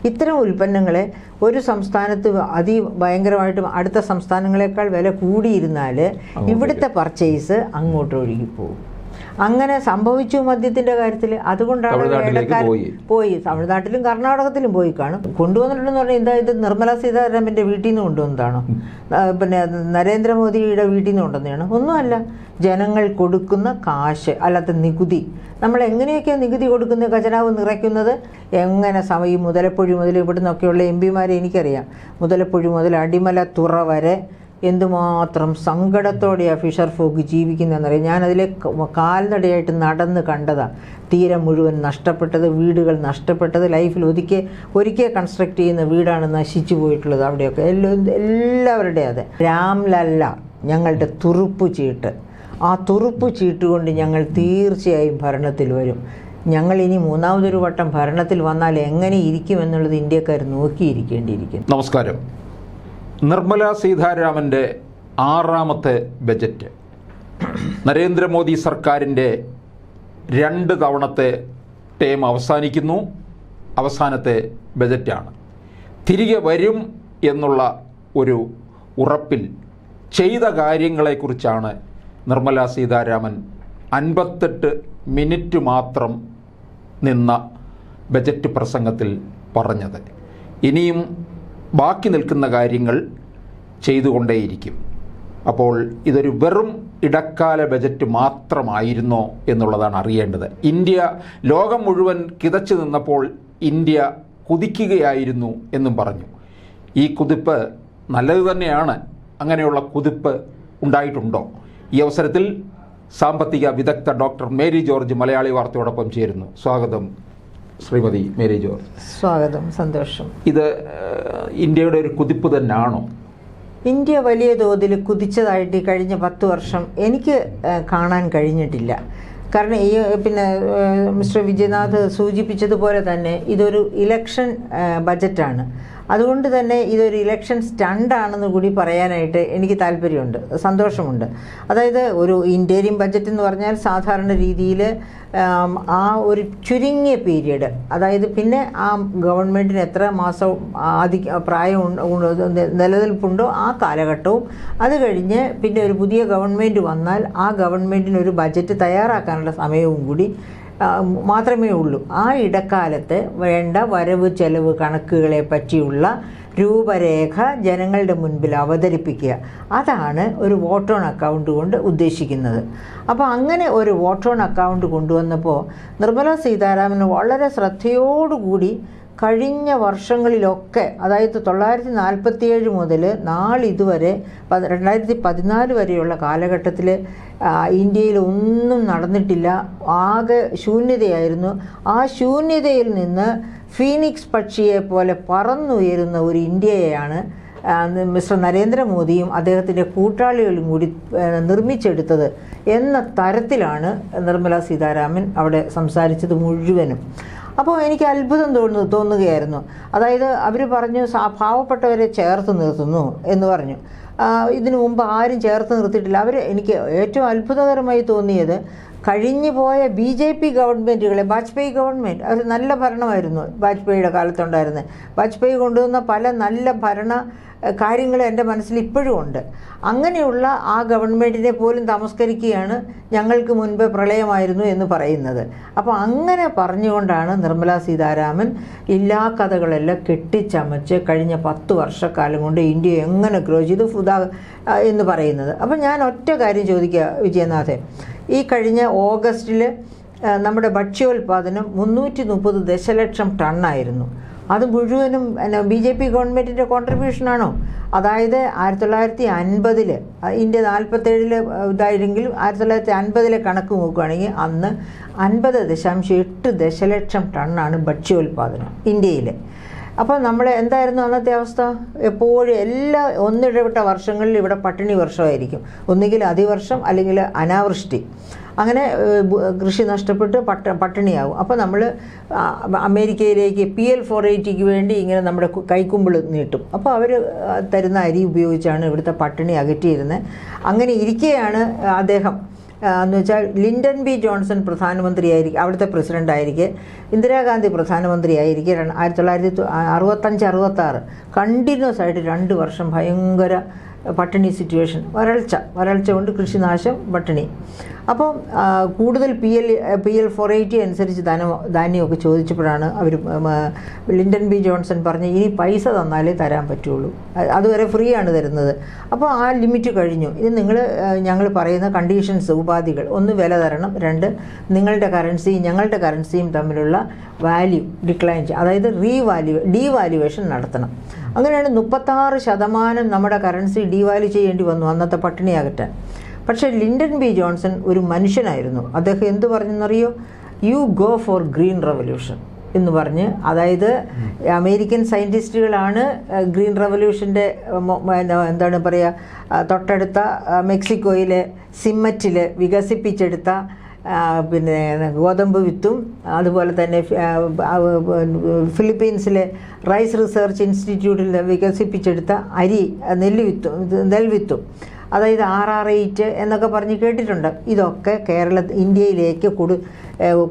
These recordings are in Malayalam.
ഇത്തരം ഉൽപ്പന്നങ്ങളെ ഒരു സംസ്ഥാനത്ത് ഭയങ്കരമായിട്ടും അടുത്ത സംസ്ഥാനങ്ങളെക്കാൾ വില കൂടിയിരുന്നാൽ ഇവിടുത്തെ പർച്ചേസ് അങ്ങോട്ട് ഒഴുകിപ്പോകും. അങ്ങനെ സംഭവിച്ചു മദ്യത്തിൻ്റെ കാര്യത്തിൽ. അതുകൊണ്ടാണ് പോയി തമിഴ്നാട്ടിലും കർണാടകത്തിലും പോയി കാണും. കൊണ്ടുവന്നിട്ടുണ്ടെന്ന് പറഞ്ഞാൽ എന്താ, ഇത് നിർമ്മല സീതാരാമൻ്റെ വീട്ടിൽ നിന്ന് കൊണ്ടുവന്നതാണോ, പിന്നെ നരേന്ദ്രമോദിയുടെ വീട്ടിൽ നിന്ന് കൊണ്ടുവന്നതാണ്? ഒന്നുമല്ല. ജനങ്ങൾ കൊടുക്കുന്ന കാശ്, അല്ലാത്ത നികുതി. നമ്മൾ എങ്ങനെയൊക്കെയാണ് നികുതി കൊടുക്കുന്നത്, ഖജനാവ് നിറയ്ക്കുന്നത്? എങ്ങനെ ഈ മുതലപ്പൊഴി മുതൽ ഇവിടെ നിന്നൊക്കെയുള്ള എംപിമാരെ എനിക്കറിയാം. മുതലപ്പൊഴി മുതൽ അടിമല തുറ വരെ എന്തുമാത്രം സങ്കടത്തോടെയാണ് ഫിഷർ ഫോക്ക് ജീവിക്കുന്നതെന്നറിയാം. ഞാനതിലെ കാൽനടയായിട്ട് നടന്ന് കണ്ടതാണ്. തീരം മുഴുവൻ നഷ്ടപ്പെട്ടത്, വീടുകൾ നഷ്ടപ്പെട്ടത്, ലൈഫിൽ ഒരിക്കൽ കൺസ്ട്രക്ട് ചെയ്യുന്ന വീടാണ് നശിച്ചു പോയിട്ടുള്ളത് അവിടെയൊക്കെ. എല്ലാവരുടെയും അതെ. രാംലല്ല ഞങ്ങളുടെ തുറുപ്പ് ചീട്ട്. ആ തുറുപ്പ് ചീട്ട് കൊണ്ട് ഞങ്ങൾ തീർച്ചയായും ഭരണത്തിൽ വരും. ഞങ്ങൾ ഇനി മൂന്നാമതൊരു വട്ടം ഭരണത്തിൽ വന്നാൽ എങ്ങനെ ഇരിക്കുമെന്നുള്ളത് ഇന്ത്യക്കാർ നോക്കിയിരിക്കേണ്ടിയിരിക്കുന്നു. നമസ്കാരം. നിർമ്മല സീതാരാമൻ്റെ 6ാമത്തെ ബജറ്റ്, നരേന്ദ്രമോദി സർക്കാരിൻ്റെ 2 തവണത്തെ ടേം അവസാനിക്കുന്നു. അവസാനത്തെ ബജറ്റാണ്. തിരികെ വരും എന്നുള്ള ഒരു ഉറപ്പിൽ ചെയ്ത കാര്യങ്ങളെക്കുറിച്ചാണ് നിർമ്മല സീതാരാമൻ 58 മിനിറ്റ് മാത്രം നിന്ന ബജറ്റ് പ്രസംഗത്തിൽ പറഞ്ഞത്. ഇനിയും ബാക്കി നിൽക്കുന്ന കാര്യങ്ങൾ ചെയ്തുകൊണ്ടേയിരിക്കും. അപ്പോൾ ഇതൊരു വെറും ഇടക്കാല ബജറ്റ് മാത്രമായിരുന്നോ എന്നുള്ളതാണ് അറിയേണ്ടത്. ലോകം മുഴുവൻ കിതച്ചു നിന്നപ്പോൾ ഇന്ത്യ കുതിക്കുകയായിരുന്നു എന്നും പറഞ്ഞു. ഈ കുതിപ്പ് നല്ലത് തന്നെയാണ്. അങ്ങനെയുള്ള കുതിപ്പ് ഉണ്ടായിട്ടുണ്ടോ? ഈ അവസരത്തിൽ സാമ്പത്തിക വിദഗ്ധ ഡോക്ടർ മേരി ജോർജ് മലയാളി വാർത്തയോടൊപ്പം ചേരുന്നു. സ്വാഗതം ശ്രീമതി മേരി ജോർജ്. സ്വാഗതം, സന്തോഷം. ഇത് ഇന്ത്യയുടെ ഒരു കുതിപ്പ് തന്നെയാണോ? ഇന്ത്യ വലിയ തോതിൽ കുതിച്ചതായിട്ട് കഴിഞ്ഞ 10 വർഷം എനിക്ക് കാണാൻ കഴിഞ്ഞിട്ടില്ല. കാരണം പിന്നെ മിസ്റ്റർ വിജയനാഥ് സൂചിപ്പിച്ചതുപോലെ തന്നെ ഇതൊരു ഇലക്ഷൻ ബജറ്റാണ്. അതുകൊണ്ട് തന്നെ ഇതൊരു ഇലക്ഷൻ സ്റ്റണ്ടാണെന്ന് കൂടി പറയാനായിട്ട് എനിക്ക് താല്പര്യമുണ്ട്, സന്തോഷമുണ്ട്. അതായത് ഒരു ഇന്ത്യൻ ബജറ്റ് എന്ന് പറഞ്ഞാൽ സാധാരണ രീതിയിൽ ആ ഒരു ചുരുങ്ങിയ പീരീഡ്, അതായത് പിന്നെ ആ ഗവൺമെൻറ്റിന് എത്ര മാസം പ്രായം നിലനിൽപ്പുണ്ടോ ആ കാലഘട്ടവും, അത് കഴിഞ്ഞ് പിന്നെ ഒരു പുതിയ ഗവൺമെൻറ് വന്നാൽ ആ ഗവൺമെൻറ്റിനൊരു ബജറ്റ് തയ്യാറാക്കാനുള്ള സമയവും കൂടി മാത്രമേ ഉള്ളൂ. ആ ഇടക്കാലത്ത് വേണ്ട വരവ് ചെലവ് കണക്കുകളെ പറ്റിയുള്ള രൂപരേഖ ജനങ്ങളുടെ മുൻപിൽ അവതരിപ്പിക്കുക. അതാണ് ഒരു വോട്ട് ഓൺ അക്കൗണ്ട് കൊണ്ട് ഉദ്ദേശിക്കുന്നത്. അപ്പോൾ അങ്ങനെ ഒരു വോട്ട് ഓൺ അക്കൗണ്ട് കൊണ്ടുവന്നപ്പോൾ നിർമ്മല സീതാരാമൻ വളരെ ശ്രദ്ധയോടുകൂടി കഴിഞ്ഞ വർഷങ്ങളിലൊക്കെ, അതായത് 1947 മുതൽ നാളിതുവരെ 2014 വരെയുള്ള കാലഘട്ടത്തിൽ ഇന്ത്യയിൽ ഒന്നും നടന്നിട്ടില്ല. ആകെ ശൂന്യതയായിരുന്നു. ആ ശൂന്യതയിൽ നിന്ന് ഫീനിക്സ് പക്ഷിയെ പോലെ പറന്നുയരുന്ന ഒരു ഇന്ത്യയെയാണ് മിസ്റ്റർ നരേന്ദ്രമോദിയും അദ്ദേഹത്തിൻ്റെ കൂട്ടാളികളും കൂടി നിർമ്മിച്ചെടുത്തത് എന്ന തരത്തിലാണ് നിർമ്മല സീതാരാമൻ അവിടെ സംസാരിച്ചത് മുഴുവനും. അപ്പോൾ എനിക്ക് അത്ഭുതം തോന്നുകയായിരുന്നു. അതായത് അവർ പറഞ്ഞു പാവപ്പെട്ടവരെ ചേർത്ത് നിർത്തുന്നു എന്ന് പറഞ്ഞു. ഇതിനു മുമ്പ് ആരും ചേർത്ത് നിർത്തിയിട്ടില്ല. എനിക്ക് ഏറ്റവും അത്ഭുതകരമായി തോന്നിയത് കഴിഞ്ഞു പോയ BJP ഗവൺമെൻറ്റുകളെ, വാജ്പേയി ഗവൺമെൻറ്, അത് നല്ല ഭരണമായിരുന്നു വാജ്പേയിയുടെ കാലത്തുണ്ടായിരുന്നത്. വാജ്പേയി കൊണ്ടുവന്ന പല നല്ല ഭരണ കാര്യങ്ങൾ എൻ്റെ മനസ്സിൽ ഇപ്പോഴും ഉണ്ട്. അങ്ങനെയുള്ള ആ ഗവൺമെൻറ്റിനെ പോലും തമസ്കരിക്കുകയാണ് ഞങ്ങൾക്ക് മുൻപ് പ്രളയമായിരുന്നു എന്ന് പറയുന്നത്. അപ്പോൾ അങ്ങനെ പറഞ്ഞുകൊണ്ടാണ് നിർമ്മല സീതാരാമൻ എല്ലാ കഥകളെല്ലാം കെട്ടിച്ചമച്ച് കഴിഞ്ഞ 10 വർഷക്കാലം കൊണ്ട് ഇന്ത്യ എങ്ങനെ ഗ്രോ ചെയ്തു എന്ന് പറയുന്നത്. അപ്പോൾ ഞാൻ ഒറ്റ കാര്യം ചോദിക്കുക വിജയനാഥൻ, ഈ കഴിഞ്ഞ ഓഗസ്റ്റിൽ നമ്മുടെ ഭക്ഷ്യോൽപാദനം 330 ദശലക്ഷം ടണ്ണായിരുന്നു. അത് മുഴുവനും BJP ഗവൺമെൻറ്റിൻ്റെ കോൺട്രിബ്യൂഷനാണോ? അതായത് 1950 ഇന്ത്യ 47 ഇതായിരുന്നെങ്കിലും 1950 കണക്ക് നോക്കുകയാണെങ്കിൽ അന്ന് 50.8 ദശലക്ഷം ടണ്ണാണ് ഭക്ഷ്യോൽപാദനം ഇന്ത്യയിൽ. അപ്പോൾ നമ്മൾ എന്തായിരുന്നു അന്നത്തെ അവസ്ഥ? എപ്പോഴും ഒന്നിടവിട്ട വർഷങ്ങളിൽ ഇവിടെ പട്ടിണി വർഷമായിരിക്കും. ഒന്നുകിൽ അതിവർഷം അല്ലെങ്കിൽ അനാവൃഷ്ടി. അങ്ങനെ കൃഷി നഷ്ടപ്പെട്ട് പട്ടിണിയാവും. അപ്പോൾ നമ്മൾ അമേരിക്കയിലേക്ക് PL-480 വേണ്ടി ഇങ്ങനെ നമ്മുടെ കൈക്കുമ്പിൾ നീട്ടും. അപ്പോൾ അവർ തരുന്ന അരി ഉപയോഗിച്ചാണ് ഇവിടുത്തെ പട്ടിണി അകറ്റിയിരുന്നത്. അങ്ങനെ ഇരിക്കെയാണ് അദ്ദേഹം എന്ന് വെച്ചാൽ ലിൻഡൻ ബി ജോൺസൺ പ്രധാനമന്ത്രിയായിരിക്കും, അവിടുത്തെ പ്രസിഡൻ്റായിരിക്കെ, ഇന്ദിരാഗാന്ധി പ്രധാനമന്ത്രിയായിരിക്കെ 1965-66 കണ്ടിന്യൂസ് ആയിട്ട് 2 വർഷം ഭയങ്കര പട്ടിണി സിറ്റുവേഷൻ, വരൾച്ച കൊണ്ട് കൃഷിനാശം, പട്ടിണി. അപ്പോൾ കൂടുതൽ PL 480 അനുസരിച്ച് ധാന്യമൊക്കെ ചോദിച്ചപ്പോഴാണ് അവർ ലിൻഡൻ ബി ജോൺസൺ പറഞ്ഞ് ഇനി പൈസ തന്നാലേ തരാൻ പറ്റുള്ളൂ, അതുവരെ ഫ്രീ ആണ് തരുന്നത്. അപ്പോൾ ആ ലിമിറ്റ് കഴിഞ്ഞു. ഇത് ഞങ്ങൾ പറയുന്ന കണ്ടീഷൻസ്, ഉപാധികൾ: 1 വില തരണം, 2 നിങ്ങളുടെ കറൻസിയും ഞങ്ങളുടെ കറൻസിയും തമ്മിലുള്ള വാല്യൂ ഡിക്ലൈൻ ചെയ്യുക, അതായത് ഡീവാല്യുവേഷൻ നടത്തണം. അങ്ങനെയാണ് 36% നമ്മുടെ കറൻസി ഡീവാല്യൂ ചെയ്യേണ്ടി വന്നു അന്നത്തെ പട്ടിണി അകറ്റാൻ. പക്ഷേ ലിൻഡൻ ബി ജോൺസൺ ഒരു മനുഷ്യനായിരുന്നു. അദ്ദേഹം എന്ത് പറഞ്ഞെന്നറിയോ? You go for green revolution എന്ന് പറഞ്ഞ്, അതായത് അമേരിക്കൻ സയൻറ്റിസ്റ്റുകളാണ് ഗ്രീൻ റവല്യൂഷൻ്റെ എന്താണ് പറയുക, തൊട്ടടുത്ത മെക്സിക്കോയിലെ സിമ്മറ്റിൽ വികസിപ്പിച്ചെടുത്ത പിന്നെ ഗോതമ്പ് വിത്തും, അതുപോലെ തന്നെ ഫിലിപ്പീൻസിലെ റൈസ് റിസർച്ച് ഇൻസ്റ്റിറ്റ്യൂട്ടിൽ വികസിപ്പിച്ചെടുത്ത നെൽവിത്തും, അതായത് RR8 എന്നൊക്കെ പറഞ്ഞ് കേട്ടിട്ടുണ്ട്. ഇതൊക്കെ ഇന്ത്യയിലേക്ക്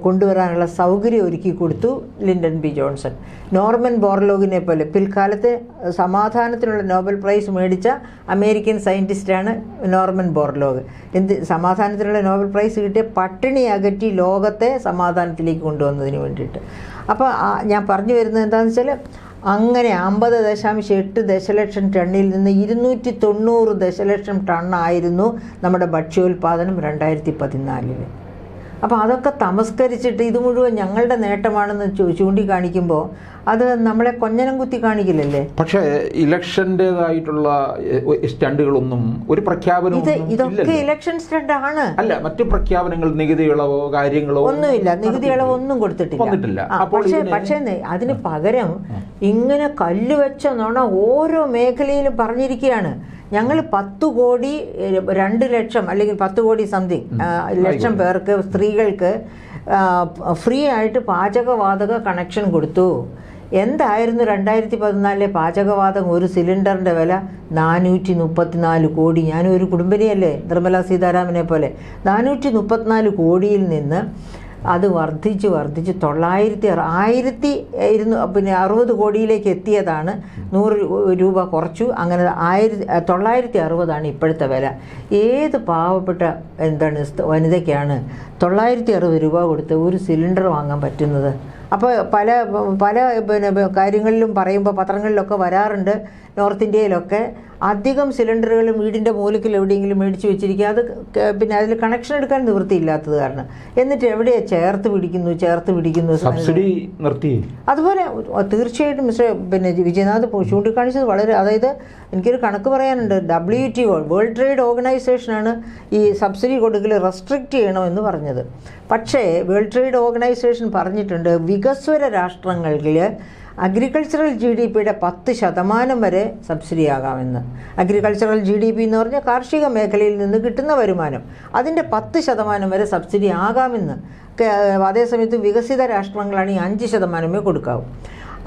കൊണ്ടുവരാനുള്ള സൗകര്യം ഒരുക്കി കൊടുത്തു ലിൻഡൻ ബി ജോൺസൺ. നോർമൻ ബോർലോഗിനെ പോലെ പിൽക്കാലത്ത് സമാധാനത്തിനുള്ള നോബൽ പ്രൈസ് മേടിച്ച അമേരിക്കൻ സയൻറ്റിസ്റ്റാണ് നോർമൻ ബോർലോഗ്. സമാധാനത്തിനുള്ള നോബൽ പ്രൈസ് കിട്ടിയ പട്ടിണി അകറ്റി ലോകത്തെ സമാധാനത്തിലേക്ക് കൊണ്ടുവന്നതിന് വേണ്ടിയിട്ട്. അപ്പോൾ ഞാൻ പറഞ്ഞു വരുന്നത് എന്താണെന്ന് വെച്ചാൽ, അങ്ങനെ 50.8 ദശലക്ഷം ടണ്ണിൽ നിന്ന് 290 ദശലക്ഷം ടണ്ണായിരുന്നു നമ്മുടെ ഭക്ഷ്യോൽപാദനം 2014. അപ്പോൾ അതൊക്കെ തമസ്കരിച്ചിട്ട് ഇത് മുഴുവൻ ഞങ്ങളുടെ നേട്ടമാണെന്ന് ചൂണ്ടിക്കാണിക്കുമ്പോൾ അത് നമ്മളെ കൊഞ്ഞനം കുത്തി കാണിക്കില്ലല്ലേ? പക്ഷേ ഇലക്ഷൻ്റെതായിട്ടുള്ള സ്റ്റണ്ടുകളൊന്നും ഒരു പ്രഖ്യാപനം ഇതൊക്കെ ഇലക്ഷൻ സ്റ്റണ്ട് ആണ്. അല്ല, മറ്റു പ്രഖ്യാപനങ്ങൾ, നികുതി ഇളവോ കാര്യങ്ങളോ ഒന്നുമില്ല. നികുതി ഇളവോ ഒന്നും കൊടുത്തിട്ടില്ല. പക്ഷേ അതിന് പകരം ഇങ്ങനെ കല്ല് വെച്ച നോണ ഓരോ മേഖലയിലും പറഞ്ഞിരിക്കുകയാണ്. ഞങ്ങൾ 10 കോടി 2 ലക്ഷം അല്ലെങ്കിൽ 10 കോടി സംതിങ് ലക്ഷം പേർക്ക്, സ്ത്രീകൾക്ക് ഫ്രീ ആയിട്ട് പാചകവാതക കണക്ഷൻ കൊടുത്തു. എന്തായിരുന്നു 2014 പാചകവാതകം ഒരു സിലിണ്ടറിൻ്റെ വില? 434 കോടി. ഞാനും ഒരു കുടുംബിനിയല്ലേ, നിർമ്മല സീതാരാമനെ പോലെ. 434 കോടിയിൽ നിന്ന് അത് വർദ്ധിച്ച് 960 കോടിയിലേക്ക് എത്തിയതാണ്. 100 രൂപ കുറച്ചു. അങ്ങനെ 960 ഇപ്പോഴത്തെ വില. ഏത് പാവപ്പെട്ട വനിതയ്ക്കാണ് 960 രൂപ കൊടുത്ത് ഒരു സിലിണ്ടർ വാങ്ങാൻ പറ്റുന്നത്? അപ്പോൾ പല കാര്യങ്ങളിലും പറയുമ്പോൾ പത്രങ്ങളിലൊക്കെ വരാറുണ്ട്, നോർത്ത് ഇന്ത്യയിലൊക്കെ അധികം സിലിണ്ടറുകളും വീടിൻ്റെ മൂലക്കിൽ എവിടെയെങ്കിലും മേടിച്ച് വെച്ചിരിക്കുക. അത് അതിൽ കണക്ഷൻ എടുക്കാൻ നിവൃത്തിയില്ലാത്തത് കാരണം. എന്നിട്ട് എവിടെയാണ് ചേർത്ത് പിടിക്കുന്നു സബ്സിഡി നിർത്തി. അതുപോലെ തീർച്ചയായിട്ടും വിജയനാഥ് ചൂണ്ടിക്കാണിച്ചത് വളരെ, അതായത് എനിക്കൊരു കണക്ക് പറയാനുണ്ട്. WTO വേൾഡ് ട്രേഡ് ഓർഗനൈസേഷനാണ് ഈ സബ്സിഡി കൊടുക്കൽ റെസ്ട്രിക്റ്റ് ചെയ്യണമെന്ന് പറഞ്ഞത്. പക്ഷേ വേൾഡ് ട്രേഡ് ഓർഗനൈസേഷൻ പറഞ്ഞിട്ടുണ്ട് വികസ്വര രാഷ്ട്രങ്ങളിൽ അഗ്രികൾച്ചറൽ GDPയുടെ 10% വരെ സബ്സിഡി ആകാമെന്ന്. അഗ്രികൾച്ചറൽ GDP എന്ന് പറഞ്ഞാൽ കാർഷിക മേഖലയിൽ നിന്ന് കിട്ടുന്ന വരുമാനം, അതിൻ്റെ 10% വരെ സബ്സിഡി ആകാമെന്ന്. അതേസമയത്ത് വികസിത രാഷ്ട്രങ്ങളാണെങ്കിൽ 5% കൊടുക്കാവൂ.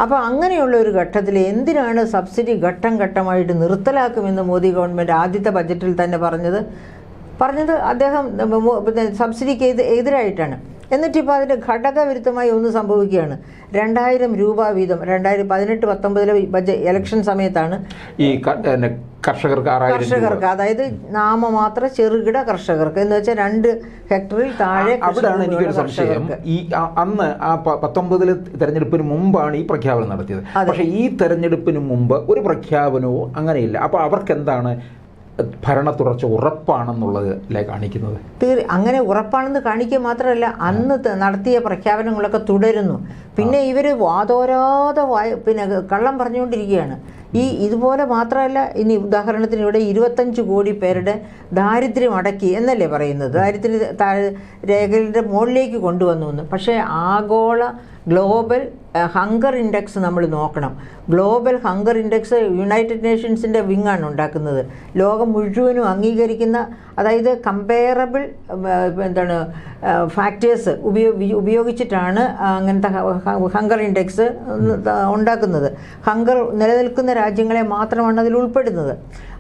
അപ്പോൾ അങ്ങനെയുള്ള ഒരു ഘട്ടത്തിൽ എന്തിനാണ് സബ്സിഡി ഘട്ടം ഘട്ടമായിട്ട് നിർത്തലാക്കുമെന്ന് മോദി ഗവൺമെൻറ് ആദ്യത്തെ ബജറ്റിൽ തന്നെ പറഞ്ഞത് അദ്ദേഹം സബ്സിഡിക്ക് എതിരായിട്ടാണ്. എന്നിട്ടിപ്പോൾ അതിൻ്റെ ഘടകവിരുദ്ധമായി ഒന്ന് സംഭവിക്കുകയാണ്. 2000 രൂപ വീതം 2018-19 ഇലക്ഷൻ സമയത്താണ് ഈ കർഷകർക്ക്, അതായത് നാമമാത്ര ചെറുകിട കർഷകർക്ക് എന്ന് വെച്ചാൽ 2 ഹെക്ടറിൽ താഴെ. അവിടെയാണ് എനിക്കൊരു സംശയം. ഈ അന്ന് ആ 19 തെരഞ്ഞെടുപ്പിന് മുമ്പാണ് ഈ പ്രഖ്യാപനം നടത്തിയത്. പക്ഷേ ഈ തെരഞ്ഞെടുപ്പിന് മുമ്പ് ഒരു പ്രഖ്യാപനവും അങ്ങനെയില്ല. അപ്പോൾ അവർക്ക് എന്താണ് ഭരണ തുടർച്ച ഉറപ്പാണെന്നുള്ളത് കാണിക്കുന്നത്? അങ്ങനെ ഉറപ്പാണെന്ന് കാണിക്കുക മാത്രമല്ല, അന്ന് നടത്തിയ പ്രഖ്യാപനങ്ങളൊക്കെ തുടരുന്നു. പിന്നെ ഇവർ വാതോരാതെ കള്ളം പറഞ്ഞുകൊണ്ടിരിക്കുകയാണ്. ഇതുപോലെ മാത്രമല്ല, ഇനി ഉദാഹരണത്തിന് ഇവിടെ 25 കോടി പേരുടെ ദാരിദ്ര്യം അടക്കി എന്നല്ലേ പറയുന്നത്, ദാരിദ്ര്യ രേഖയുടെ മുകളിലേക്ക് കൊണ്ടുവന്നു എന്ന്. പക്ഷേ ആഗോള ഗ്ലോബൽ ഹങ്കർ ഇൻഡെക്സ് നമ്മൾ നോക്കണം. ഗ്ലോബൽ ഹങ്കർ ഇൻഡെക്സ് യുണൈറ്റഡ് നേഷൻസിൻ്റെ വിങ്ങാണ് ഉണ്ടാക്കുന്നത്. ലോകം മുഴുവനും അംഗീകരിക്കുന്ന, അതായത് കമ്പയറബിൾ ഫാക്ടേഴ്സ് ഉപയോഗിച്ചിട്ടാണ് അങ്ങനത്തെ ഹങ്കർ ഇൻഡെക്സ് ഉണ്ടാക്കുന്നത്. ഹങ്കർ നിലനിൽക്കുന്ന രാജ്യങ്ങളെ മാത്രമാണ് അതിൽ ഉൾപ്പെടുന്നത്.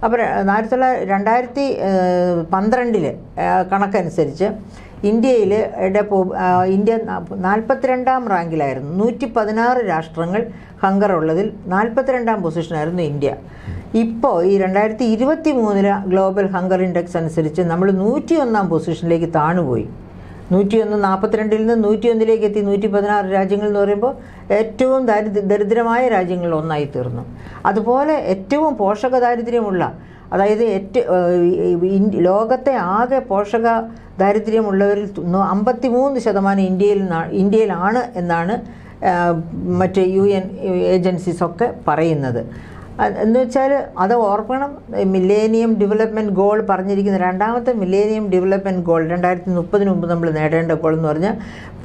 അപ്പോൾ 2012 കണക്കനുസരിച്ച് ഇന്ത്യ 42ാം റാങ്കിലായിരുന്നു. 116 രാഷ്ട്രങ്ങൾ ഹങ്കർ ഉള്ളതിൽ 42ാം പൊസിഷനായിരുന്നു ഇന്ത്യ. ഇപ്പോൾ ഈ 2023 ഗ്ലോബൽ ഹങ്കർ ഇൻഡെക്സ് അനുസരിച്ച് നമ്മൾ 101ാം പൊസിഷനിലേക്ക് താണുപോയി. 142 നിന്ന് 101 എത്തി. 116 രാജ്യങ്ങൾ എന്ന് പറയുമ്പോൾ ഏറ്റവും ദരിദ്രമായ രാജ്യങ്ങളിൽ ഒന്നായി തീർന്നു. അതുപോലെ ഏറ്റവും പോഷക ദാരിദ്ര്യമുള്ള, അതായത് ലോകത്തെ ആകെ പോഷക ദാരിദ്ര്യമുള്ളവരിൽ 53% ഇന്ത്യയിലാണ് എന്നാണ് മറ്റ് UN ഏജൻസീസൊക്കെ പറയുന്നത്. എന്ന് വെച്ചാൽ അത് ഓർക്കണം. മില്ലേനിയം ഡെവലപ്മെൻറ്റ് ഗോൾ പറഞ്ഞിരിക്കുന്ന രണ്ടാമത്തെ മില്ലേനിയം ഡെവലപ്മെൻറ്റ് ഗോൾ 2030 മുമ്പ് നമ്മൾ നേടേണ്ട ഗോൾ എന്ന് പറഞ്ഞാൽ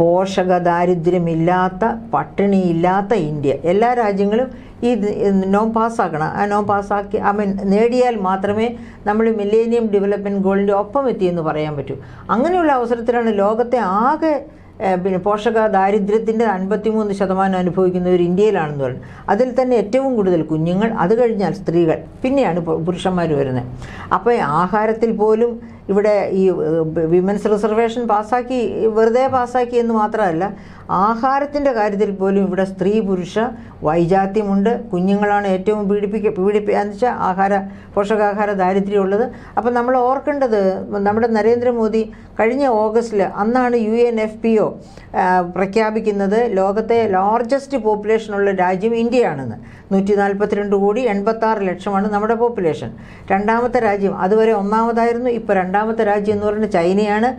പോഷക ദാരിദ്ര്യമില്ലാത്ത, പട്ടിണിയില്ലാത്ത ഇന്ത്യ. എല്ലാ രാജ്യങ്ങളും ഈ നോം പാസ്സാക്കണം. ആ നോം പാസ്സാക്കി നേടിയാൽ മാത്രമേ നമ്മൾ മില്ലേനിയം ഡെവലപ്മെൻറ്റ് ഗോളിൻ്റെ ഒപ്പം എത്തിയെന്ന് പറയാൻ പറ്റൂ. അങ്ങനെയുള്ള അവസരത്തിലാണ് ലോകത്തെ ആകെ പോഷക ദാരിദ്ര്യത്തിൻ്റെ 53% അനുഭവിക്കുന്നവർ ഇന്ത്യയിലാണെന്ന് പറയുന്നത്. അതിൽ തന്നെ ഏറ്റവും കൂടുതൽ കുഞ്ഞുങ്ങൾ, അത് കഴിഞ്ഞാൽ സ്ത്രീകൾ, പിന്നെയാണ് പുരുഷന്മാർ വരുന്നത്. അപ്പോൾ ആഹാരത്തിൽ പോലും ഇവിടെ ഈ വിമൻസ് റിസർവേഷൻ വെറുതെ പാസ്സാക്കി എന്ന് മാത്രമല്ല, ആഹാരത്തിൻ്റെ കാര്യത്തിൽ പോലും ഇവിടെ സ്ത്രീ പുരുഷ വൈജാത്യമുണ്ട്. കുഞ്ഞുങ്ങളാണ് ഏറ്റവും എന്ന് വെച്ചാൽ പോഷകാഹാര ദാരിദ്ര്യമുള്ളത്. അപ്പം നമ്മൾ ഓർക്കേണ്ടത്, നമ്മുടെ നരേന്ദ്രമോദി കഴിഞ്ഞ ഓഗസ്റ്റിൽ, അന്നാണ് UNFPO പ്രഖ്യാപിക്കുന്നത് ലോകത്തെ ലാർജസ്റ്റ് പോപ്പുലേഷനുള്ള രാജ്യം ഇന്ത്യയാണെന്ന്. 142 കോടി 86 ലക്ഷമാണ് നമ്മുടെ പോപ്പുലേഷൻ. രണ്ടാമത്തെ രാജ്യം, അതുവരെ ഒന്നാമതായിരുന്നു, ഇപ്പോൾ രണ്ടാമത്തെ രാജ്യം എന്ന് പറയുന്നത് ചൈനയാണ്.